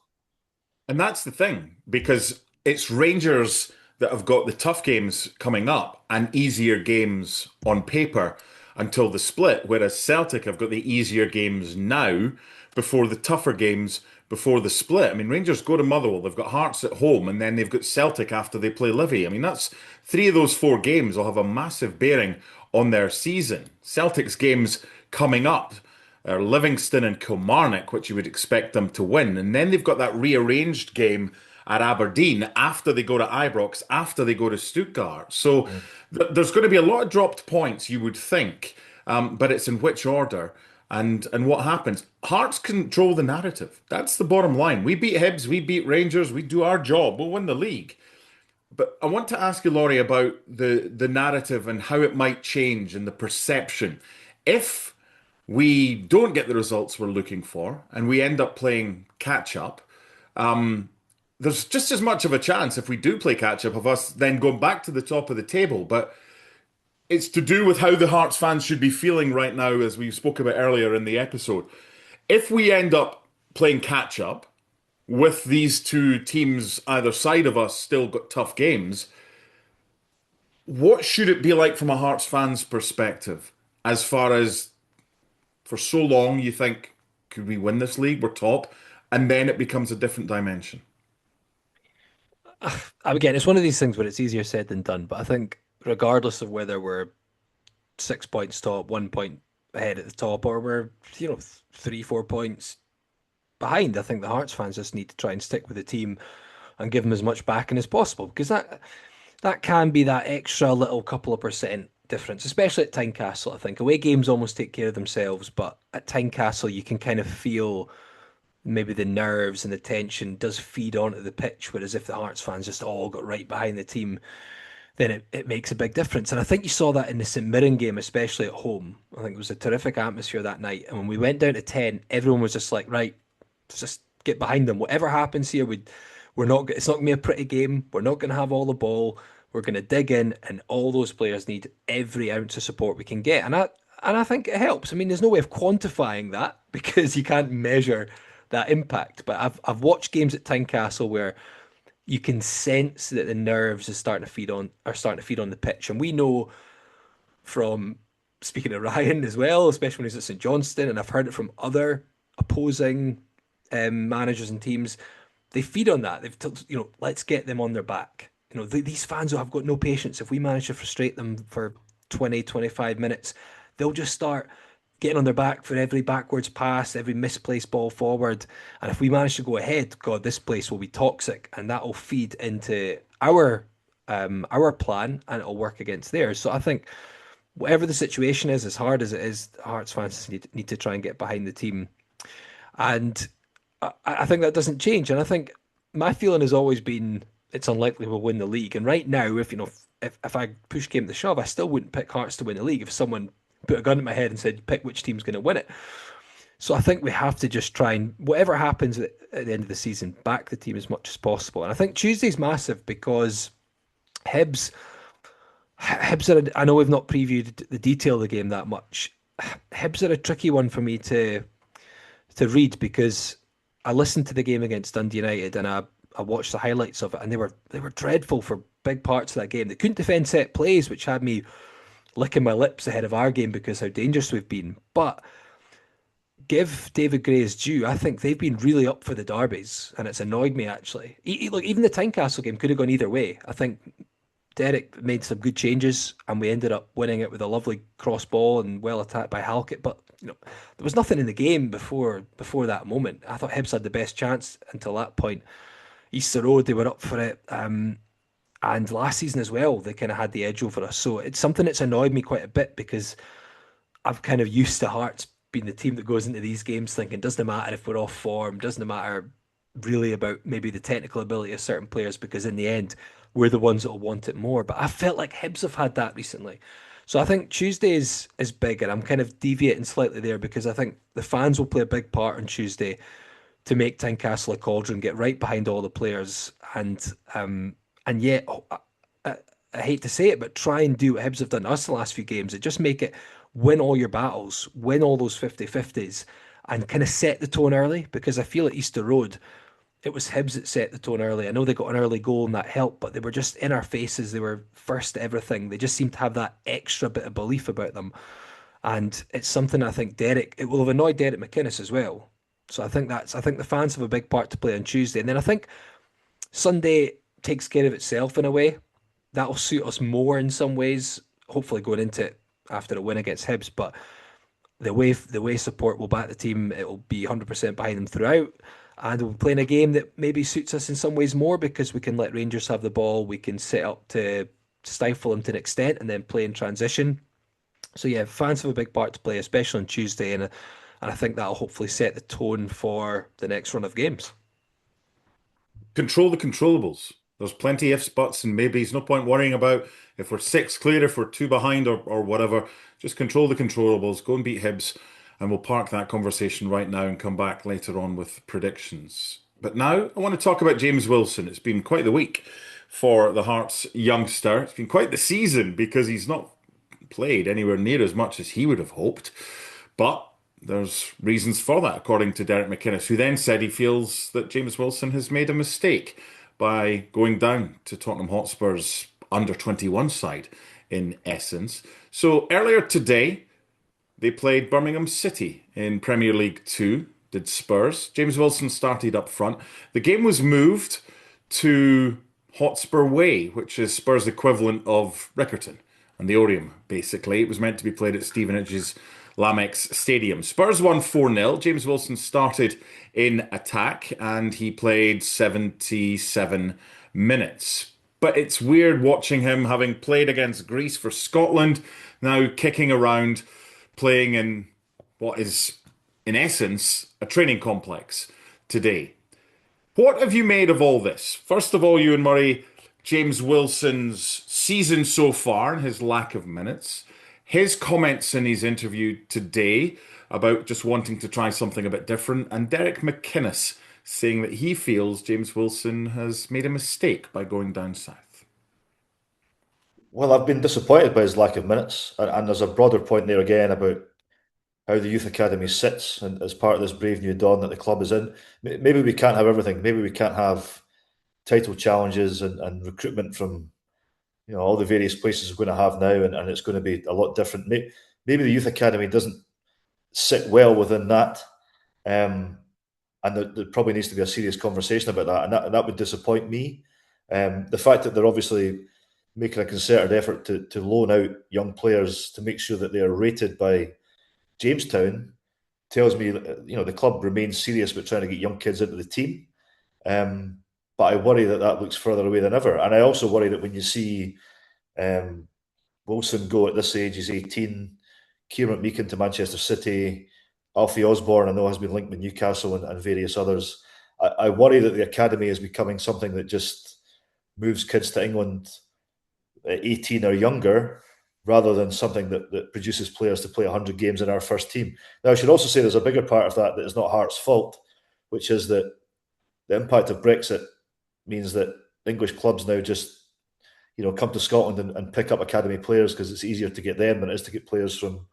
And that's the thing, because it's Rangers that have got the tough games coming up and easier games on paper until the split, whereas Celtic have got the easier games now before the tougher games before the split. I mean, Rangers go to Motherwell, they've got Hearts at home, and then they've got Celtic after they play Livy. I mean, that's 3 of those 4 games will have a massive bearing on their season. Celtic's games coming up are Livingston and Kilmarnock, which you would expect them to win. And then they've got that rearranged game at Aberdeen after they go to Ibrox, after they go to Stuttgart. So there's going to be a lot of dropped points, you would think, but it's in which order and what happens. Hearts control the narrative. That's the bottom line. We beat Hibs, we beat Rangers, we do our job, we'll win the league. But I want to ask you, Laurie, about the narrative and how it might change and the perception. If we don't get the results we're looking for and we end up playing catch up, there's just as much of a chance, if we do play catch up, of us then going back to the top of the table. But it's to do with how the Hearts fans should be feeling right now, as we spoke about earlier in the episode. If we end up playing catch up with these two teams either side of us still got tough games, what should it be like from a Hearts fan's perspective? As far as, for so long you think, could we win this league? We're top. And then it becomes a different dimension. Again, it's one of these things where it's easier said than done. But I think regardless of whether we're 6 points top, 1 point ahead at the top, or we're 3, 4 points behind, I think the Hearts fans just need to try and stick with the team and give them as much backing as possible, because that can be that extra little couple of percent difference, especially at Tynecastle. I think away games almost take care of themselves, but at Tynecastle you can kind of feel maybe the nerves and the tension does feed onto the pitch. Whereas if the Hearts fans just all got right behind the team, then it makes a big difference. And I think you saw that in the St Mirren game, especially at home. I think it was a terrific atmosphere that night. And when we went down to 10, everyone was just like, right, let's just get behind them. Whatever happens here, we're not. It's not gonna be a pretty game. We're not gonna have all the ball. We're gonna dig in, and all those players need every ounce of support we can get. And I think it helps. I mean, there's no way of quantifying that because you can't measure that impact. But I've watched games at Tynecastle where you can sense that the nerves is starting to feed on the pitch. And we know from speaking to Ryan as well, especially when he's at St Johnstone, and I've heard it from other opposing managers and teams, they feed on that. They've told, let's get them on their back. These fans who have got no patience. If we manage to frustrate them for 20, 25 minutes, they'll just start getting on their back for every backwards pass, every misplaced ball forward. And if we manage to go ahead, God, this place will be toxic, and that will feed into our plan, and it'll work against theirs. So I think whatever the situation is, as hard as it is, Hearts fans need to try and get behind the team. And I think that doesn't change. And I think my feeling has always been it's unlikely we'll win the league. And right now, if I push came to shove, I still wouldn't pick Hearts to win the league if someone put a gun in my head and said, pick which team's going to win it. So I think we have to just try and, whatever happens at the end of the season, back the team as much as possible. And I think Tuesday's massive because Hibs, I know we've not previewed the detail of the game that much. Hibs are a tricky one for me to read because I listened to the game against Dundee United and I watched the highlights of it, and they were dreadful for big parts of that game. They couldn't defend set plays, which had me licking my lips ahead of our game because how dangerous we've been. But give David Gray his due. I think they've been really up for the derbies, and it's annoyed me actually. Look, even the Tynecastle game could have gone either way. I think Derek made some good changes, and we ended up winning it with a lovely cross ball and well attacked by Halkett. But there was nothing in the game before that moment. I thought Hibs had the best chance until that point. Easter Road, they were up for it. And last season as well, they kind of had the edge over us. So it's something that's annoyed me quite a bit because I've kind of used to Hearts being the team that goes into these games thinking, doesn't matter if we're off form, doesn't matter really about maybe the technical ability of certain players, because in the end, we're the ones that will want it more. But I felt like Hibs have had that recently. So I think Tuesday is big, and I'm kind of deviating slightly there because I think the fans will play a big part on Tuesday to make Tynecastle a cauldron, get right behind all the players, and yet, I hate to say it, but try and do what Hibs have done to us the last few games. It just make it win all your battles, win all those 50-50s, and kind of set the tone early. Because I feel at Easter Road, it was Hibs that set the tone early. I know they got an early goal and that helped, but they were just in our faces. They were first to everything. They just seemed to have that extra bit of belief about them. And it's something I think it will have annoyed Derek McInnes as well. So I think the fans have a big part to play on Tuesday. And then I think Sunday takes care of itself in a way. That'll suit us more in some ways, hopefully going into it after a win against Hibs. But the way support will back the team, it will be 100% behind them throughout. And we'll be playing a game that maybe suits us in some ways more because we can let Rangers have the ball. We can set up to stifle them to an extent and then play in transition. So yeah, fans have a big part to play, especially on Tuesday. And I think that'll hopefully set the tone for the next run of games. Control the controllables. There's plenty ifs, buts, and maybes. No point worrying about if we're six clear, if we're two behind, or whatever. Just control the controllables. Go and beat Hibs, and we'll park that conversation right now and come back later on with predictions. But now I want to talk about James Wilson. It's been quite the week for the Hearts youngster. It's been quite the season because he's not played anywhere near as much as he would have hoped. But there's reasons for that, according to Derek McInnes, who then said he feels that James Wilson has made a mistake by going down to Tottenham Hotspur's under-21 side, in essence. So earlier today, they played Birmingham City in Premier League 2, did Spurs. James Wilson started up front. The game was moved to Hotspur Way, which is Spurs' equivalent of Riccarton and the Oriam, basically. It was meant to be played at Stevenage's Lamex Stadium. Spurs won 4-0. James Wilson started in attack and he played 77 minutes. but it's weird watching him having played against Greece for Scotland, now kicking around, playing in what is, in essence, a training complex today. What have you made of all this? First of all, Ewan Murray, James Wilson's season so far and his lack of minutes, his comments in his interview today about just wanting to try something a bit different, and Derek McInnes saying that he feels James Wilson has made a mistake by going down south. Well, I've been disappointed by his lack of minutes, and there's a broader point there again about how the youth academy sits and as part of this brave new dawn that the club is in. Maybe we can't have everything. Maybe we can't have title challenges and recruitment from all the various places we're going to have now, and it's going to be a lot different. Maybe the youth academy doesn't sit well within that, and there probably needs to be a serious conversation about that, and that would disappoint me. The fact that they're obviously making a concerted effort to loan out young players to make sure that they are rated by Jamestown tells me the club remains serious about trying to get young kids into the team. But I worry that looks further away than ever. And I also worry that when you see Wilson go at this age, he's 18, Kieran Meakin to Manchester City, Alfie Osborne, I know, has been linked with Newcastle and various others. I worry that the academy is becoming something that just moves kids to England at 18 or younger, rather than something that produces players to play 100 games in our first team. Now, I should also say there's a bigger part of that is not Hearts' fault, which is that the impact of Brexit means that English clubs now just come to Scotland and pick up academy players because it's easier to get them than it is to get players from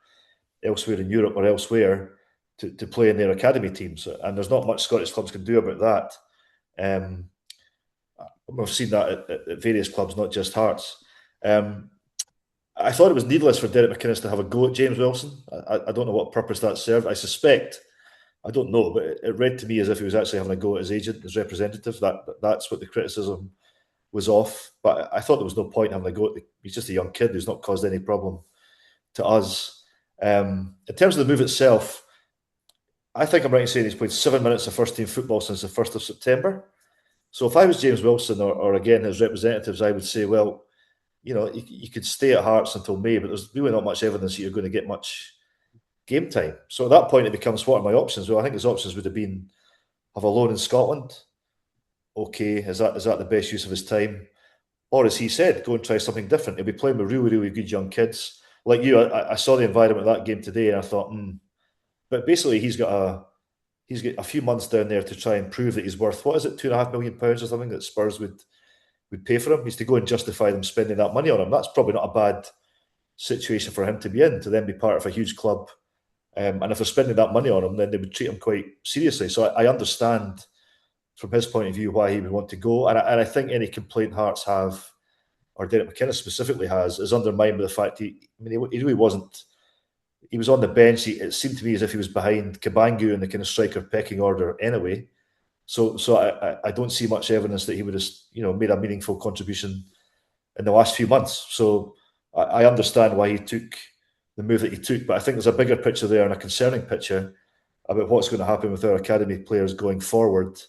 elsewhere in Europe or elsewhere to play in their academy teams. And there's not much Scottish clubs can do about that. We've seen that at various clubs, not just Hearts. I thought it was needless for Derek McInnes to have a go at James Wilson. I don't know what purpose that served. I suspect, I don't know, but it read to me as if he was actually having a go at his agent, his representative. That's what the criticism was off. But I thought there was no point having a go at he's just a young kid who's not caused any problem to us. In terms of the move itself, I think I'm right in saying he's played 7 minutes of first team football since the 1st of September. So if I was James Wilson or again his representatives, I would say, well, you could stay at Hearts until May, but there's really not much evidence that you're going to get much game time. So at that point, it becomes, what are my options? Well, I think his options would have been have a loan in Scotland. Okay, is that the best use of his time? Or as he said, go and try something different. He'll be playing with really, really good young kids. Like you, I saw the environment of that game today and I thought, But basically he's got a few months down there to try and prove that he's worth, what is it, £2.5 million or something that Spurs would pay for him. He's to go and justify them spending that money on him. That's probably not a bad situation for him to be in, to then be part of a huge club. And if they're spending that money on him, then they would treat him quite seriously. So I understand from his point of view why he would want to go. And I think any complaint Hearts have, or Derek McInnes specifically has, is undermined by the fact he really wasn't. He was on the bench. It seemed to me as if he was behind Cabangu in the kind of striker pecking order anyway. So I don't see much evidence that he would have made a meaningful contribution in the last few months. So I understand why he took the move that he took, but I think there's a bigger picture there and a concerning picture about what's going to happen with our academy players going forward,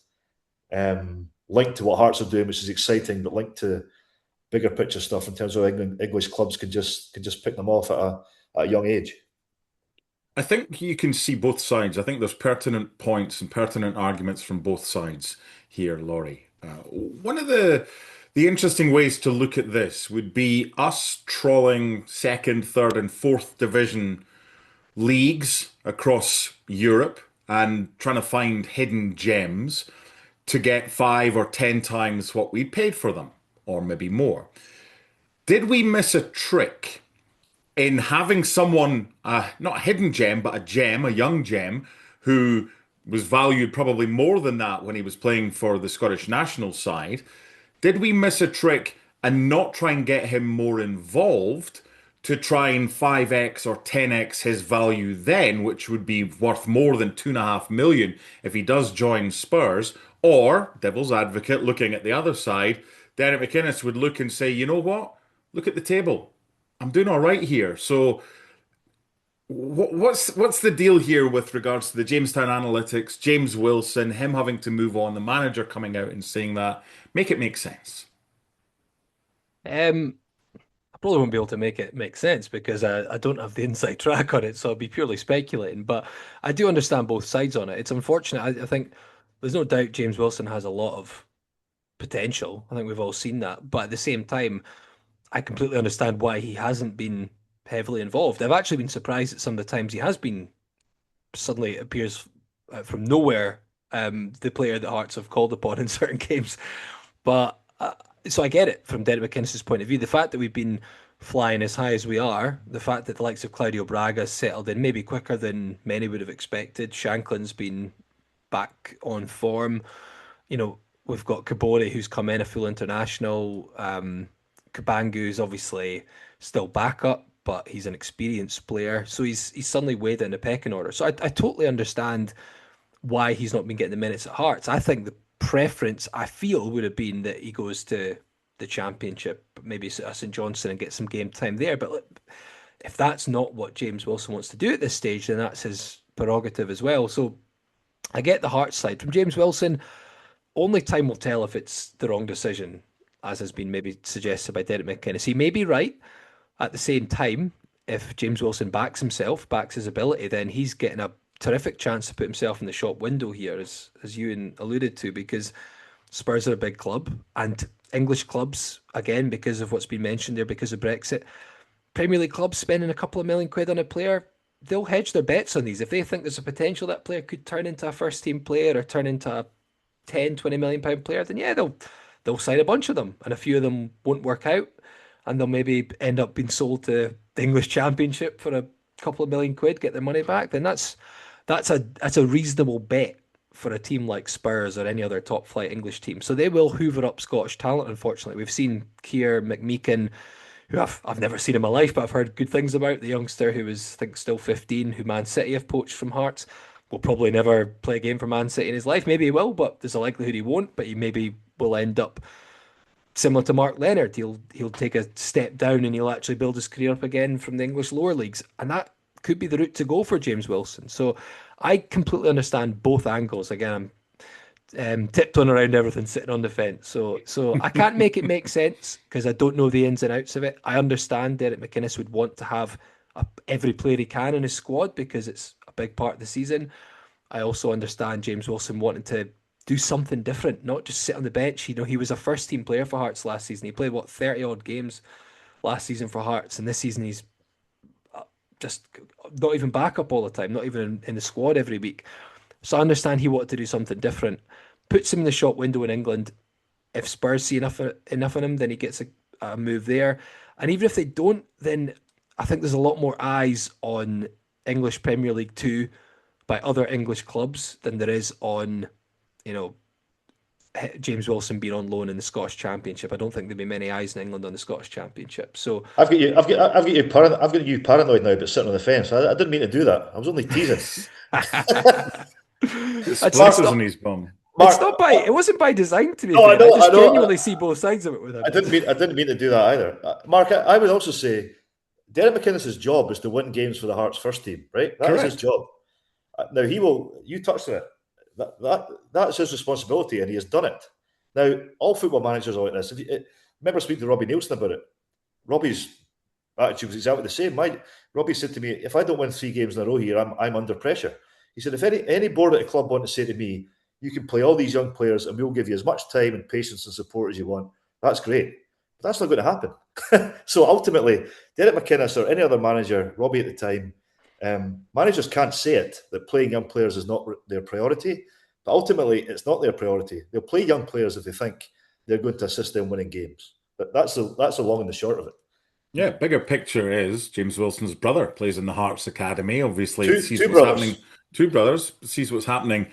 linked to what Hearts are doing, which is exciting, but linked to bigger picture stuff in terms of English clubs can just pick them off at a young age. I think you can see both sides. I think there's pertinent points and pertinent arguments from both sides here, Laurie. One of the interesting ways to look at this would be us trawling second, third, and fourth division leagues across Europe and trying to find hidden gems to get 5 or 10 times what we paid for them, or maybe more. Did we miss a trick in having someone, not a hidden gem, but a young gem, who was valued probably more than that when he was playing for the Scottish national side? Did we miss a trick and not try and get him more involved to try and 5x or 10x his value then, which would be worth more than £2.5 million if he does join Spurs? Or, devil's advocate, looking at the other side, Derek McInnes would look and say, you know what? Look at the table. I'm doing all right here. So what's the deal here with regards to the Jamestown analytics, James Wilson, him having to move on, the manager coming out and saying that? Make it make sense. Um, I probably won't be able to make it make sense because I don't have the inside track on it, so I'll be purely speculating. But I do understand both sides on it. It's unfortunate. I think there's no doubt James Wilson has a lot of potential. I think we've all seen that. But at the same time, I completely understand why he hasn't been heavily involved. I've actually been surprised at some of the times he has been suddenly appears from nowhere, the player that Hearts have called upon in certain games. But so I get it from Derek McInnes' point of view. The fact that we've been flying as high as we are, the fact that the likes of Claudio Braga settled in maybe quicker than many would have expected. Shanklin's been back on form. You know, we've got Kabore who's come in a full international. Kabangu's obviously still backup, but he's an experienced player. So he's suddenly weighed in the pecking order. So I totally understand why he's not been getting the minutes at Hearts. I think the preference I feel would have been that he goes to the Championship, maybe St Johnstone and get some game time there. But look, if that's not what James Wilson wants to do at this stage, then that's his prerogative as well. So I get the Hearts side. From James Wilson, only time will tell if it's the wrong decision, as has been maybe suggested by Derek McInnes. He may be right. At the same time, if James Wilson backs himself, backs his ability, then he's getting a terrific chance to put himself in the shop window here, as Ewan alluded to, because Spurs are a big club and English clubs, again, because of what's been mentioned there, because of Brexit, Premier League clubs spending a couple of million quid on a player, they'll hedge their bets on these. If they think there's a potential that player could turn into a first team player or turn into a 10, 20 million pound player, then yeah, they'll sign a bunch of them. And a few of them won't work out and they'll maybe end up being sold to the English Championship for a couple of million quid, get their money back, then that's a reasonable bet for a team like Spurs or any other top flight English team. So they will hoover up Scottish talent, unfortunately. We've seen Keir McMeekin, who I've never seen in my life, but I've heard good things about, the youngster who is, I think, still 15, who Man City have poached from Hearts. Will probably never play a game for Man City in his life. Maybe he will, but there's a likelihood he won't. But he maybe will end up similar to Mark Leonard. He'll take a step down and he'll actually build his career up again from the English lower leagues, and that could be the route to go for James Wilson. So I completely understand both angles. Again, I'm tiptoeing around everything, sitting on the fence. So I can't make it make sense because I don't know the ins and outs of it. I understand Derek McInnes would want to have every player he can in his squad because it's a big part of the season. I also understand James Wilson wanting to do something different, not just sit on the bench. You know, he was a first team player for Hearts last season. He played 30 odd games last season for Hearts, and this season he's just not even backup all the time, not even in the squad every week. So I understand he wanted to do something different. Puts him in the shop window in England. If Spurs see enough in him, then he gets a move there. And even if they don't, then I think there's a lot more eyes on English Premier League 2 by other English clubs than there is on, you know, James Wilson being on loan in the Scottish Championship. I don't think there'd be many eyes in England on the Scottish Championship. So I've got you paranoid now about sitting on the fence. I didn't mean to do that. I was only teasing. The it's splinters not in his bum. Mark, it wasn't by design to be no, fair. I I just know. genuinely see both sides of it with him. I didn't mean to do that either. Mark, I would also say Derek McInnes' job is to win games for the Hearts first team, right? That is his Correct. job. Now he will. You touched on it. That's his responsibility, and he has done it. Now all football managers are like this. Remember speaking to Robbie Nielsen about it. Robbie's attitude was exactly the same. Robbie said to me, "If I don't win 3 games in a row here, I'm under pressure." He said, "If any board at a club want to say to me, you can play all these young players, and we'll give you as much time and patience and support as you want, that's great. But that's not going to happen." So ultimately, Derek McInnes or any other manager, Robbie at the time, managers can't say it that playing young players is not their priority. But ultimately, it's not their priority. They'll play young players if they think they're going to assist them winning games. But that's the long and the short of it. Yeah, bigger picture is James Wilson's brother plays in the Hearts Academy. Obviously, sees Two what's happening. brothers. Two brothers sees what's happening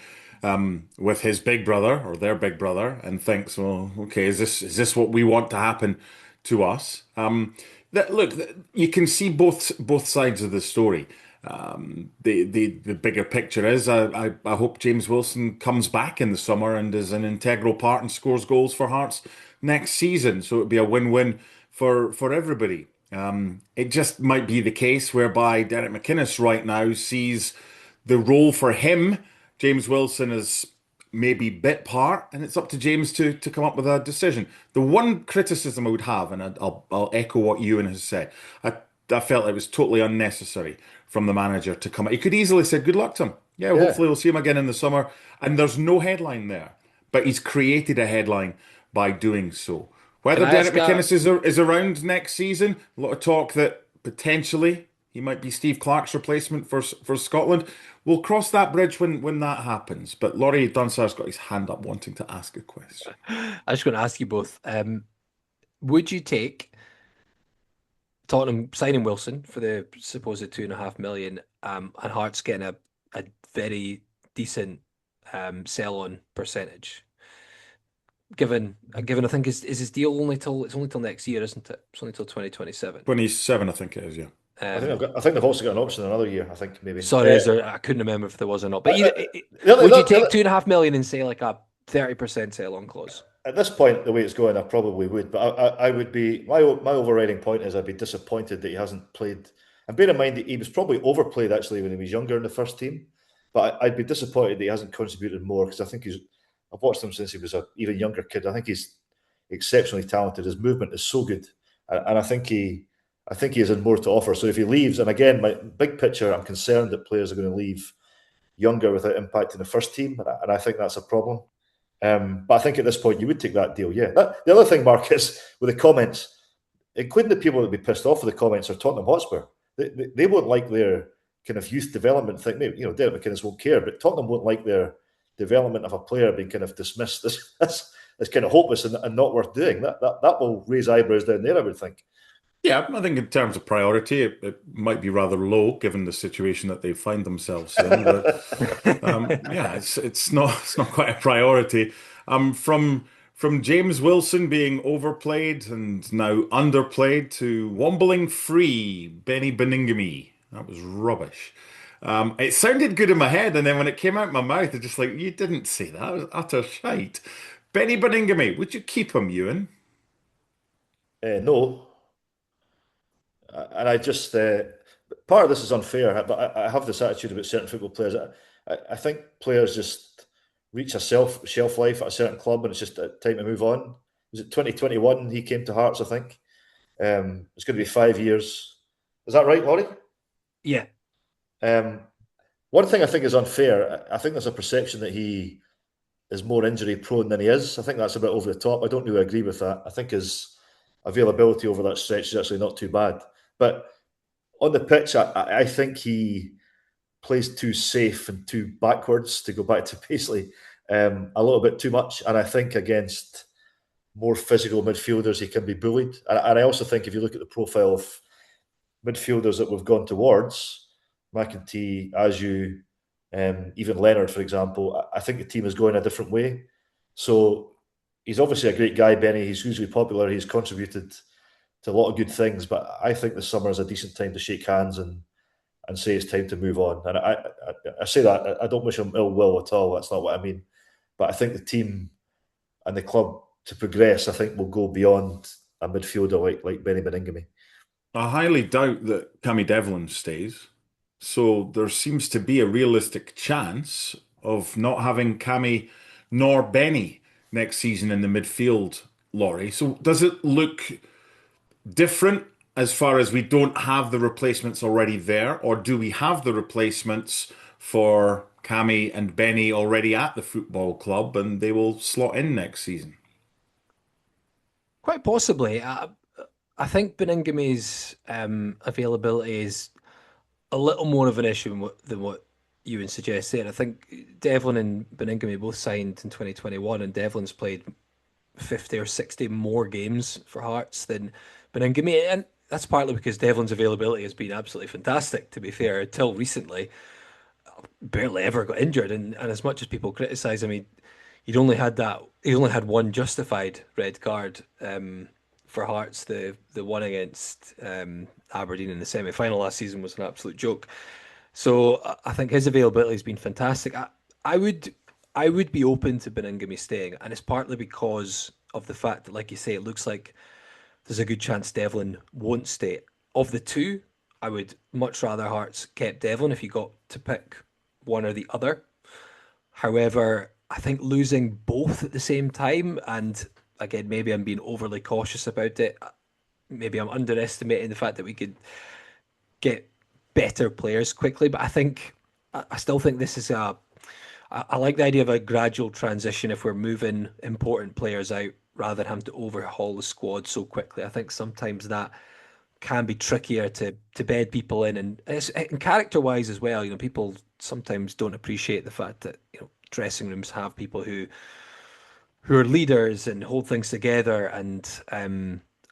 with his big brother or their big brother, and thinks, "Well, okay, is this what we want to happen to us?" Look, you can see both sides of the story. The bigger picture is, I hope James Wilson comes back in the summer and is an integral part and scores goals for Hearts next season. So it'd be a win-win for everybody. It just might be the case whereby Derek McInnes right now sees the role for him, James Wilson, as maybe bit part, and it's up to James to come up with a decision. The one criticism I would have, and I'll echo what Ewan has said, I felt it was totally unnecessary from the manager to come. He could easily say, "Good luck to him. Yeah, Yeah, hopefully we'll see him again in the summer." And there's no headline there, but he's created a headline by doing so. Can Whether I Derek ask a McInnes is around next season, a lot of talk that potentially he might be Steve Clarke's replacement for Scotland. We'll cross that bridge when that happens. But Laurie Dunsire's got his hand up wanting to ask a question. I was going to ask you both. Would you take Tottenham signing Wilson for the supposed 2.5 million, and Hearts getting a very decent sell-on percentage? Given I think is his deal only till next year, isn't it? It's only till 2027. 27, I think it is, yeah. Um, I think they've also got an option another year. I think maybe. sorry, is there? I couldn't remember if there was or not. But either, would you take The 2.5 million and say like a 30% sell-on clause? At this point, the way it's going, I probably would. But I would be my overriding point is I'd be disappointed that he hasn't played. And bear in mind that he was probably overplayed actually when he was younger in the first team. But I'd be disappointed that he hasn't contributed more because I think I've watched him since he was an even younger kid. I think he's exceptionally talented. His movement is so good, and I think he has more to offer. So if he leaves, and again, my big picture, I'm concerned that players are going to leave younger without impacting the first team, and I think that's a problem. But I think at this point you would take that deal. Yeah. The other thing, Mark, is with the comments, including the people that would be pissed off with the comments, are Tottenham Hotspur. They won't like their kind of youth development thing. Maybe, Derek McInnes won't care, but Tottenham won't like their development of a player being kind of dismissed as kind of hopeless and not worth doing. That will raise eyebrows down there, I would think. Yeah, I think in terms of priority, it might be rather low given the situation that they find themselves in. But yeah, it's not quite a priority. From James Wilson being overplayed and now underplayed to wombling free Beni Baningime. That was rubbish. It sounded good in my head, and then when it came out my mouth, it's just like, you didn't say that. It was utter shite. Beni Baningime, would you keep him, Ewan? No, and I just part of this is unfair, but I have this attitude about certain football players. I think players just reach a shelf life at a certain club, and it's just time to move on. Was it 2021? He came to Hearts, I think. It's going to be 5 years. Is that right, Laurie? Yeah. Um, One thing I think is unfair. I think there's a perception that he is more injury prone than he is. I think that's a bit over the top. I don't really agree with that. I think his availability over that stretch is actually not too bad. But on the pitch, I think he plays too safe and too backwards, to go back to Paisley, a little bit too much. And I think against more physical midfielders, he can be bullied. And I also think if you look at the profile of midfielders that we've gone towards, McInnes, Ayew, even Leonard, for example, I think the team is going a different way. So he's obviously a great guy, Benny. He's hugely popular. He's contributed to a lot of good things, but I think the summer is a decent time to shake hands and say it's time to move on. And I say that I don't wish him ill will at all. That's not what I mean. But I think the team and the club to progress, I think, will go beyond a midfielder like Beni Baningime. I highly doubt that Cammy Devlin stays. So there seems to be a realistic chance of not having Cammy nor Benny next season in the midfield, Laurie. So does it look different as far as we don't have the replacements already there, or do we have the replacements for Cammy and Benny already at the football club and they will slot in next season? Quite possibly. I think Beningime's availability is a little more of an issue than what Ewan suggests there. I think Devlin and Beningame both signed in 2021, and Devlin's played 50 or 60 more games for Hearts than Beningame. And that's partly because Devlin's availability has been absolutely fantastic, to be fair, until recently. Barely ever got injured. And as much as people criticise him, he only had one justified red card for Hearts. The one against Aberdeen in the semi-final last season was an absolute joke. So I think his availability has been fantastic. I would be open to Beningame staying, and it's partly because of the fact that, like you say, it looks like there's a good chance Devlin won't stay. Of the two, I would much rather Hearts kept Devlin if you got to pick one or the other. However, I think losing both at the same time, and again, maybe I'm being overly cautious about it. Maybe I'm underestimating the fact that we could get better players quickly, but I still think this is I like the idea of a gradual transition if we're moving important players out rather than having to overhaul the squad so quickly. I think sometimes that can be trickier to bed people in, and character wise as well. People sometimes don't appreciate the fact that dressing rooms have people who are leaders and hold things together and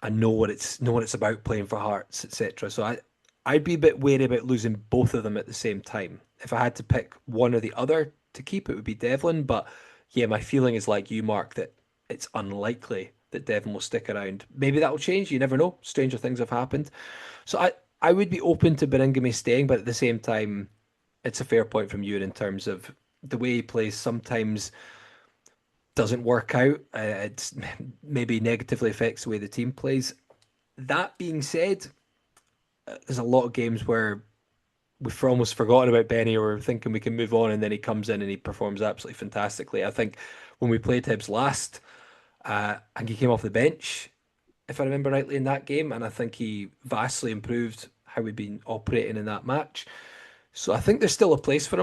know what it's about playing for Hearts, etc. So I'd be a bit wary about losing both of them at the same time. If I had to pick one or the other to keep, it would be Devlin. But yeah, my feeling is like you, Mark, that it's unlikely that Devlin will stick around. Maybe that will change. You never know. Stranger things have happened. So I would be open to Baningime staying, but at the same time, it's a fair point from you in terms of the way he plays sometimes doesn't work out. It's maybe negatively affects the way the team plays. That being said, there's a lot of games where we've almost forgotten about Benny or we're thinking we can move on, and then he comes in and he performs absolutely fantastically. I think when we played Hibs last, and he came off the bench, if I remember rightly, in that game, and I think he vastly improved how we've been operating in that match. So I think there's still a place for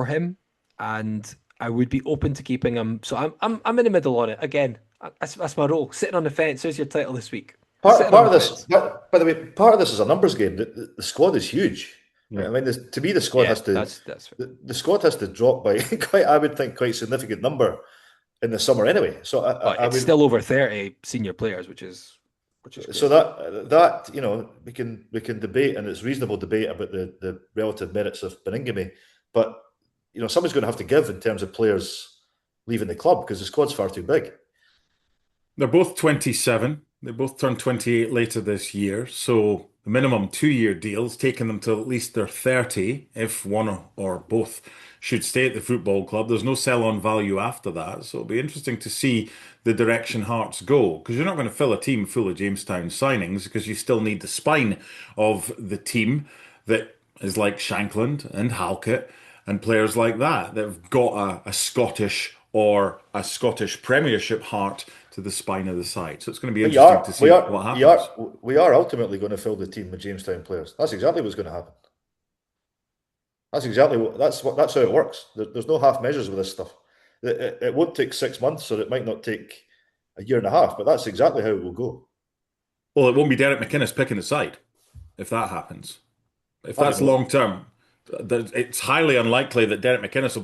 him, and I would be open to keeping him. So I'm in the middle on it again. That's my role, sitting on the fence. There's your title this week. Sitting Part on of the this, fence. by the way, part of this is a numbers game. The squad is huge. Yeah. I mean, to me, the squad Yeah, has to that's the squad has to drop by quite, I would think, quite significant number in the summer anyway. So well, I it's would, still over 30 senior players, which is so great. that we can debate, and it's reasonable debate about the relative merits of Baningime, but somebody's going to have to give in terms of players leaving the club because the squad's far too big. They're both 27. They both turn 28 later this year. So the minimum 2-year deals, taking them till at least they're 30, if one or both should stay at the football club. There's no sell-on value after that. So it'll be interesting to see the direction Hearts go, because you're not going to fill a team full of Jamestown signings because you still need the spine of the team that is like Shankland and Halkett and players like that have got a Scottish or a Scottish Premiership heart to the spine of the side. So it's going to be But interesting to see what happens. we are ultimately going to fill the team with Jamestown players. That's exactly what's going to happen. That's how it works. There's no half measures with this stuff. It won't take 6 months, or it might not take a year and a half, but that's exactly how it will go. Well, it won't be Derek McInnes picking the side if that happens. If I don't that's know. long term, it's highly unlikely that Derek McInnes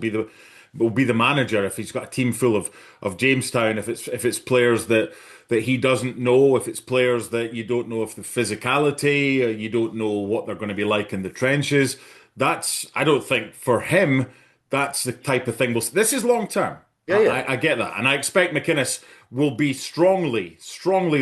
will be the manager if he's got a team full of Jamestown. If it's players that he doesn't know, if it's players that you don't know if the physicality, or you don't know what they're going to be like in the trenches. I don't think for him that's the type of thing. This is long term. Yeah, yeah. I get that, and I expect McInnes will be strongly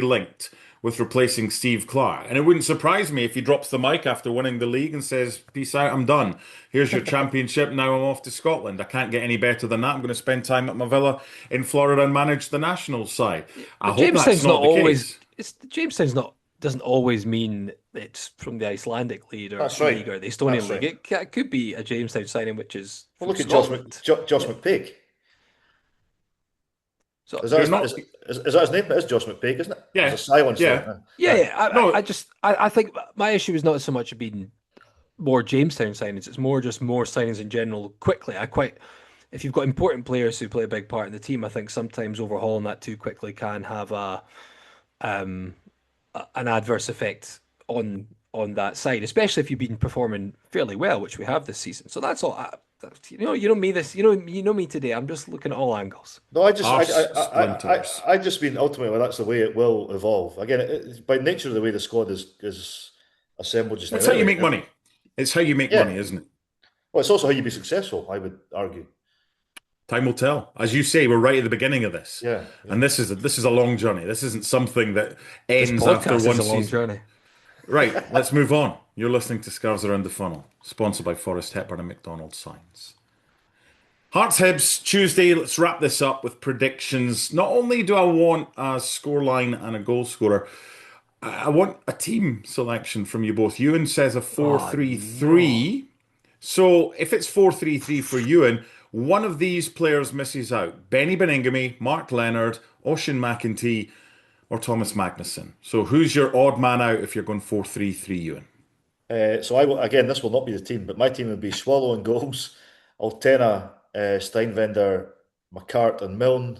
linked with replacing Steve Clark. And it wouldn't surprise me if he drops the mic after winning the league and says, "Peace out, I'm done. Here's your championship. Now I'm off to Scotland. I can't get any better than that. I'm going to spend time at my villa in Florida and manage the national side." I But hope that's Jamestown's not not the always. case. It's Jamestown's not doesn't always mean it's from the Icelandic league or That's right. the That's Estonian league. right. It could be a Jamestown signing which is Well, from look at Scotland. Josh Yeah. McPake. So Is that You're his, not. is that his name? It is Josh McPake, isn't it? There's a Yeah, silence yeah. there. yeah, Yeah. yeah. I No, just I think my issue is not so much being more Jamestown signings. It's more just more signings in general quickly. If you've got important players who play a big part in the team, I think sometimes overhauling that too quickly can have um an adverse effect on that side, especially if you've been performing fairly well, which we have this season. So that's all. You know me. You know me today. I'm just looking at all angles. No, arse splinters. I just mean ultimately that's the way it will evolve. Again, it's by nature of the way the squad is assembled just now. That's how you Anyway, make money. It's how you make money, yeah. isn't it? Well, it's also how you be successful. I would argue. Time will tell. As you say, we're right at the beginning of this, Yeah, and yeah. this is a long journey. This isn't something that This ends after podcast is one a long season. journey. Right, let's move on. You're listening to Scarves Around the Funnel, sponsored by Forest Hepburn and McDonald's Signs. Hearts Hibs Tuesday. Let's wrap this up with predictions. Not only do I want a scoreline and a goal scorer, I want a team selection from you both. Ewan says a Oh no. 4-3-3. So if it's 4-3-3 for Ewan, one of these players misses out. Beni Baningime, Mark Leonard, Oisin McEntee, or Thomas Magnuson. So who's your odd man out if you're going 4-3-3, Ewan? So I will, again, this will not be the team, but my team would be Swallow and goals, Altena, Steinvender, McCart and Milne.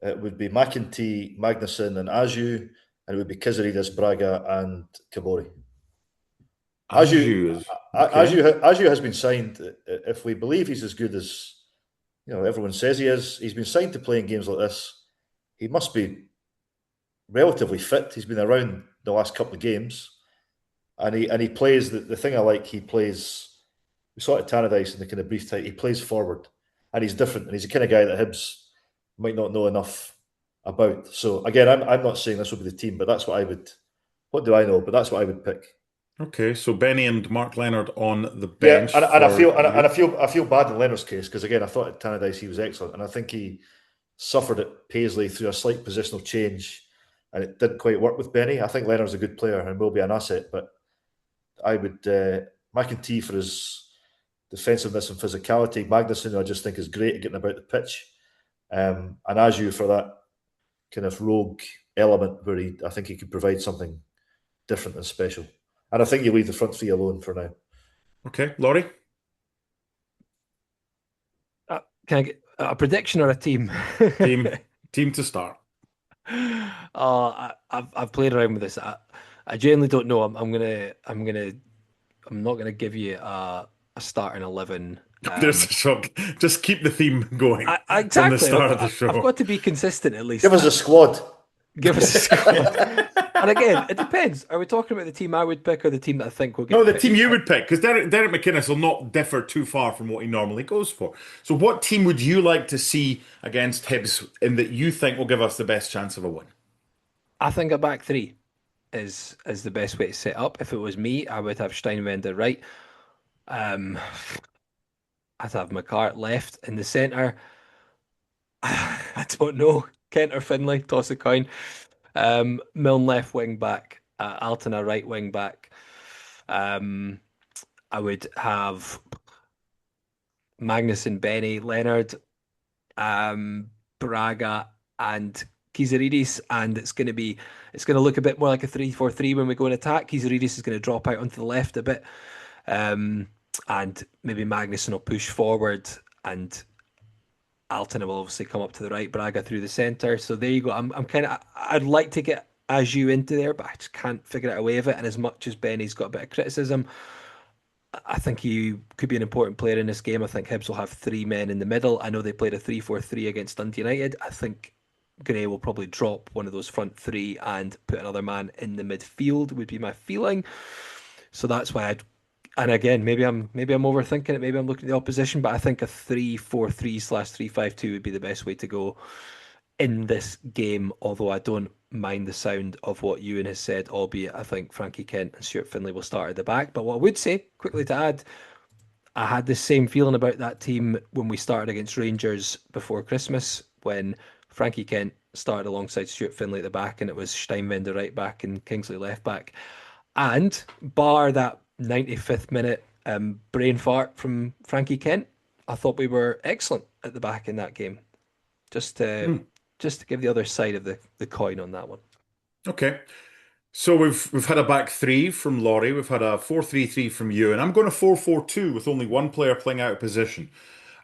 It would be McEntee, Magnuson and Aju, and it would be Kizarides, Braga and Kabori. Aju, Aju is okay. Aju has been signed. If we believe he's as good as everyone says he is, he's been signed to play in games like this. He must be relatively fit. He's been around the last couple of games, and he plays the thing I like. He plays. We saw it at Tannadice in the kind of brief time. He plays forward, and he's different, and he's the kind of guy that Hibs might not know enough about. So again, I'm not saying this will be the team, but that's what I would. What do I know? But that's what I would pick. Okay, so Benny and Mark Leonard on the Yeah, bench and I for feel and I, and you. I feel bad in Leonard's case because again I thought at Tannadice he was excellent, and I think he suffered at Paisley through a slight positional change, and it didn't quite work with Benny. I think Leonard's a good player and will be an asset, but I would McEntee for his defensiveness and physicality. Magnuson, who I just think is great at getting about the pitch, and Aju for that kind of rogue element where I think he could provide something different and special. And I think you leave the front three alone for now. Okay, Laurie? Can I get a prediction or a team? Team team to start. I've played around with this. I genuinely don't know. I'm not gonna give you a starting 11. There's a shock. Just keep the theme going from the Exactly. start Look, of the I've show. got to be consistent at least. Give us a squad. Give us a squad. And again, it depends. Are we talking about the team I would pick or the team that I think will No, get the picked? team you would pick, because Derek McInnes will not differ too far from what he normally goes for. So, what team would you like to see against Hibs in that you think will give us the best chance of a win? I think a back three is the best way to set up. If it was me, I would have Steinwender right. Um, I'd have McCart left in the centre. I don't know. Kent or Finlay, toss a coin. Milne left wing back, Altona right wing back. Um, I would have Magnuson, Benny, Leonard, Braga, and Kizaridis, and it's going to look a bit more like a 3-4-3 when we go in attack. Kizaridis is going to drop out onto the left a bit, um, and maybe Magnuson will push forward, and Altona will obviously come up to the right, Braga through the centre. So there you go. I'm kind of I'd like to get Aju into there, but I just can't figure out a way of it. And as much as Benny's got a bit of criticism, I think he could be an important player in this game. I think Hibs will have three men in the middle. I know they played a 3-4-3 against Dundee United. I think Gray will probably drop one of those front three and put another man in the midfield, would be my feeling. So that's why I'd. And again, maybe I'm overthinking it. Maybe I'm looking at the opposition, but I think a 3-4-3/3-5-2 would be the best way to go in this game. Although I don't mind the sound of what Ewan has said, albeit I think Frankie Kent and Stuart Finlay will start at the back. But what I would say, quickly to add, I had the same feeling about that team when we started against Rangers before Christmas, when Frankie Kent started alongside Stuart Finlay at the back, and it was Steinwender right back and Kingsley left back. And bar that 95th minute brain fart from Frankie Kent, I thought we were excellent at the back in that game. Just to Hmm. just to give the other side of the coin on that one. Okay. So we've had a back three from Laurie. We've had a 4-3-3 from you, and I'm going to 4-4-2 with only one player playing out of position,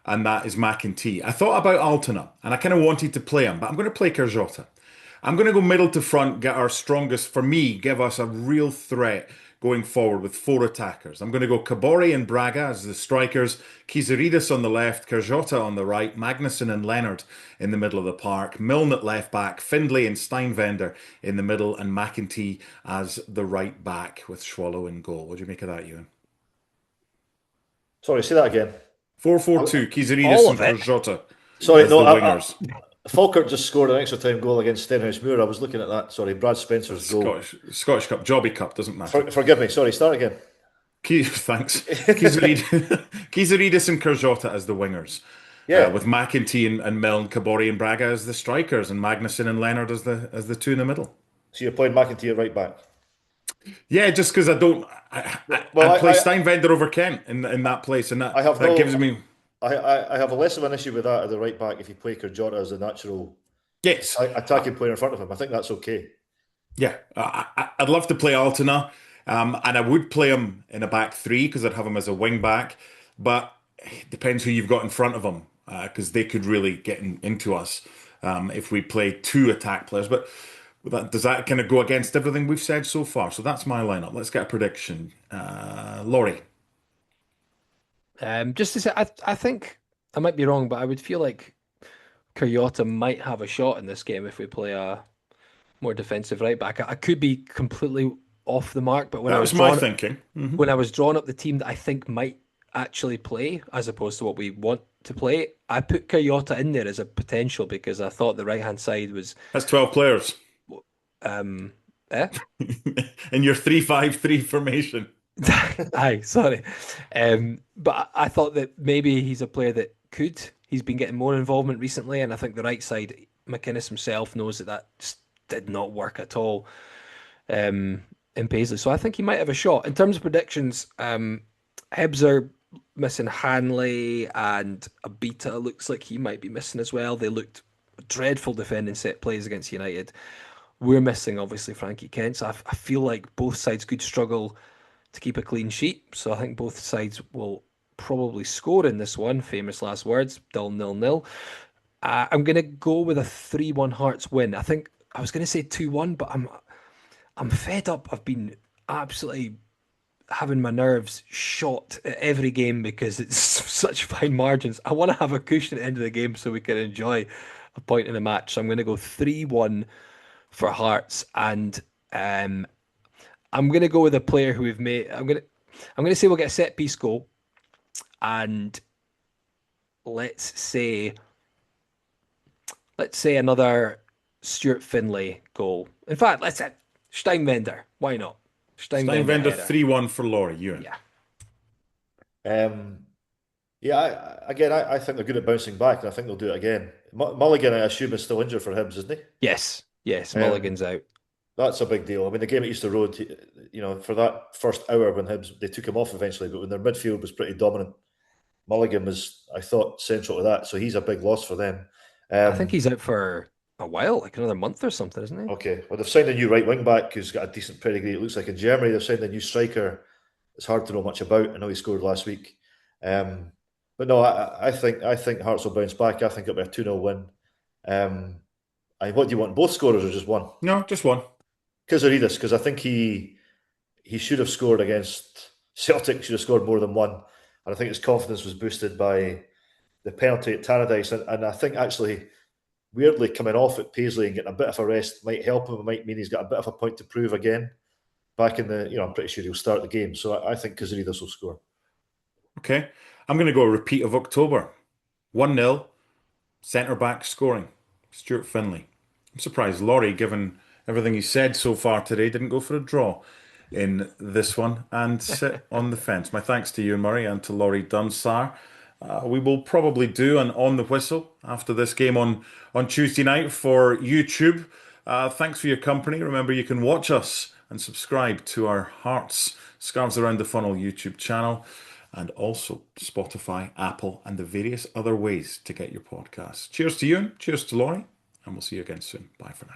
and that is McEntee. I thought about Altona, and I kind of wanted to play him, but I'm going to play Carjota. I'm going to go middle to front, get our strongest, for me, give us a real threat going forward with four attackers. I'm going to go Kabori and Braga as the strikers, Kizaridis on the left, Carjota on the right, Magnuson and Leonard in the middle of the park, Milne at left back, Findlay and Steinvender in the middle, and McEntee as the right back with Swallow in goal. What do you make of that, Ewan? Sorry, say that again. 4-4-2, Kizaridis All and of it. Carjota Sorry, as no, the wingers. Falkirk just scored an extra time goal against Stenhousemuir. I was looking at that. Sorry, Brad Spencer's goal. Scottish Cup, Jobby Cup, doesn't matter. Forgive me. Sorry, start again. Thanks. Kizaridis and Carjota as the wingers, Yeah. with McEntee and Milne, Kabori and Braga as the strikers, and Magnuson and Leonard as the two in the middle. So you're playing McEntee at right back. Yeah, just because I don't, I Well, play Steinvender over Kent in that place, and I have that no, gives me. I have a less of an issue with that at the right back if you play Jota as a natural Yes. attacking player in front of him. I think that's okay. Yeah, I'd love to play Altona, and I would play him in a back three because I'd have him as a wing back. But it depends who you've got in front of him, because they could really get into us if we play two attack players. But does that kind of go against everything we've said so far? So that's my lineup. Let's get a prediction. Laurie. Just to say, I think I might be wrong, but I would feel like Kyoto might have a shot in this game if we play a more defensive right back. I could be completely off the mark, but That was my thinking. when I was drawing up the team that I think might actually play, as opposed to what we want to play, I put Kyoto in there as a potential because I thought the right hand side was That's 12 players um eh? in your 3-5-3 formation. Aye, sorry. But I thought that maybe he's a player that could. He's been getting more involvement recently, and I think the right side, McInnes himself knows that just did not work at all in Paisley. So I think he might have a shot. In terms of predictions, Hibs are missing Hanley and Abita looks like he might be missing as well. They looked dreadful defending set plays against United. We're missing, obviously, Frankie Kent. So I feel like both sides could struggle to keep a clean sheet. So I think both sides will probably score in this one. Famous last words, dull 0-0. I'm going to go with a 3-1 Hearts win. I think I was going to say 2-1, but I'm fed up. I've been absolutely having my nerves shot at every game because it's such fine margins. I want to have a cushion at the end of the game so we can enjoy a point in a match. So I'm going to go 3-1 for Hearts, and I'm going to go with a player who we've made. I'm going to say we'll get a set piece goal, and let's say another Stuart Finlay goal. In fact, let's say Steinwender. Why not? Steinwender Steinwender header. 3-1 for Laurie. Ewan. Yeah. Um, yeah, I think they're good at bouncing back, and I think they'll do it again. Mulligan, I assume, is still injured for Hibs, isn't Yes. Yes. he? Mulligan's out. That's a big deal. I mean, the game at Easter Road, for that first hour when Hibs, they took him off eventually, but when their midfield was pretty dominant, Mulligan was, I thought, central to that. So he's a big loss for them. I think Um, he's out for a while, like another month or something, isn't he? okay, well, they've signed a new right wing back who's got a decent pedigree. It looks like in Germany, they've signed a new striker. It's hard to know much about. I know he scored last week. Um, but no, I think Hearts will bounce back. I think it'll be a 2-0 win. What do you want? Both scorers or just one? No, just one. Kizarides, because I think he should have scored against Celtic, should have scored more than one. And I think his confidence was boosted by the penalty at Tannadice. And I think actually, weirdly, coming off at Paisley and getting a bit of a rest might help him. It might mean he's got a bit of a point to prove again. Back in I'm pretty sure he'll start the game. So I think Kizarides will score. Okay. I'm going to go a repeat of October. 1-0, centre back scoring. Stuart Finlay. I'm surprised Laurie, given everything he said so far today, didn't go for a draw in this one and sit on the fence. My thanks to Ewan Murray and to Laurie Dunsire. We will probably do an on the whistle after this game on Tuesday night for YouTube. Thanks for your company. Remember, you can watch us and subscribe to our Hearts Scarves Around the Funnel YouTube channel, and also Spotify, Apple, and the various other ways to get your podcasts. Cheers to you, cheers to Laurie, and we'll see you again soon. Bye for now.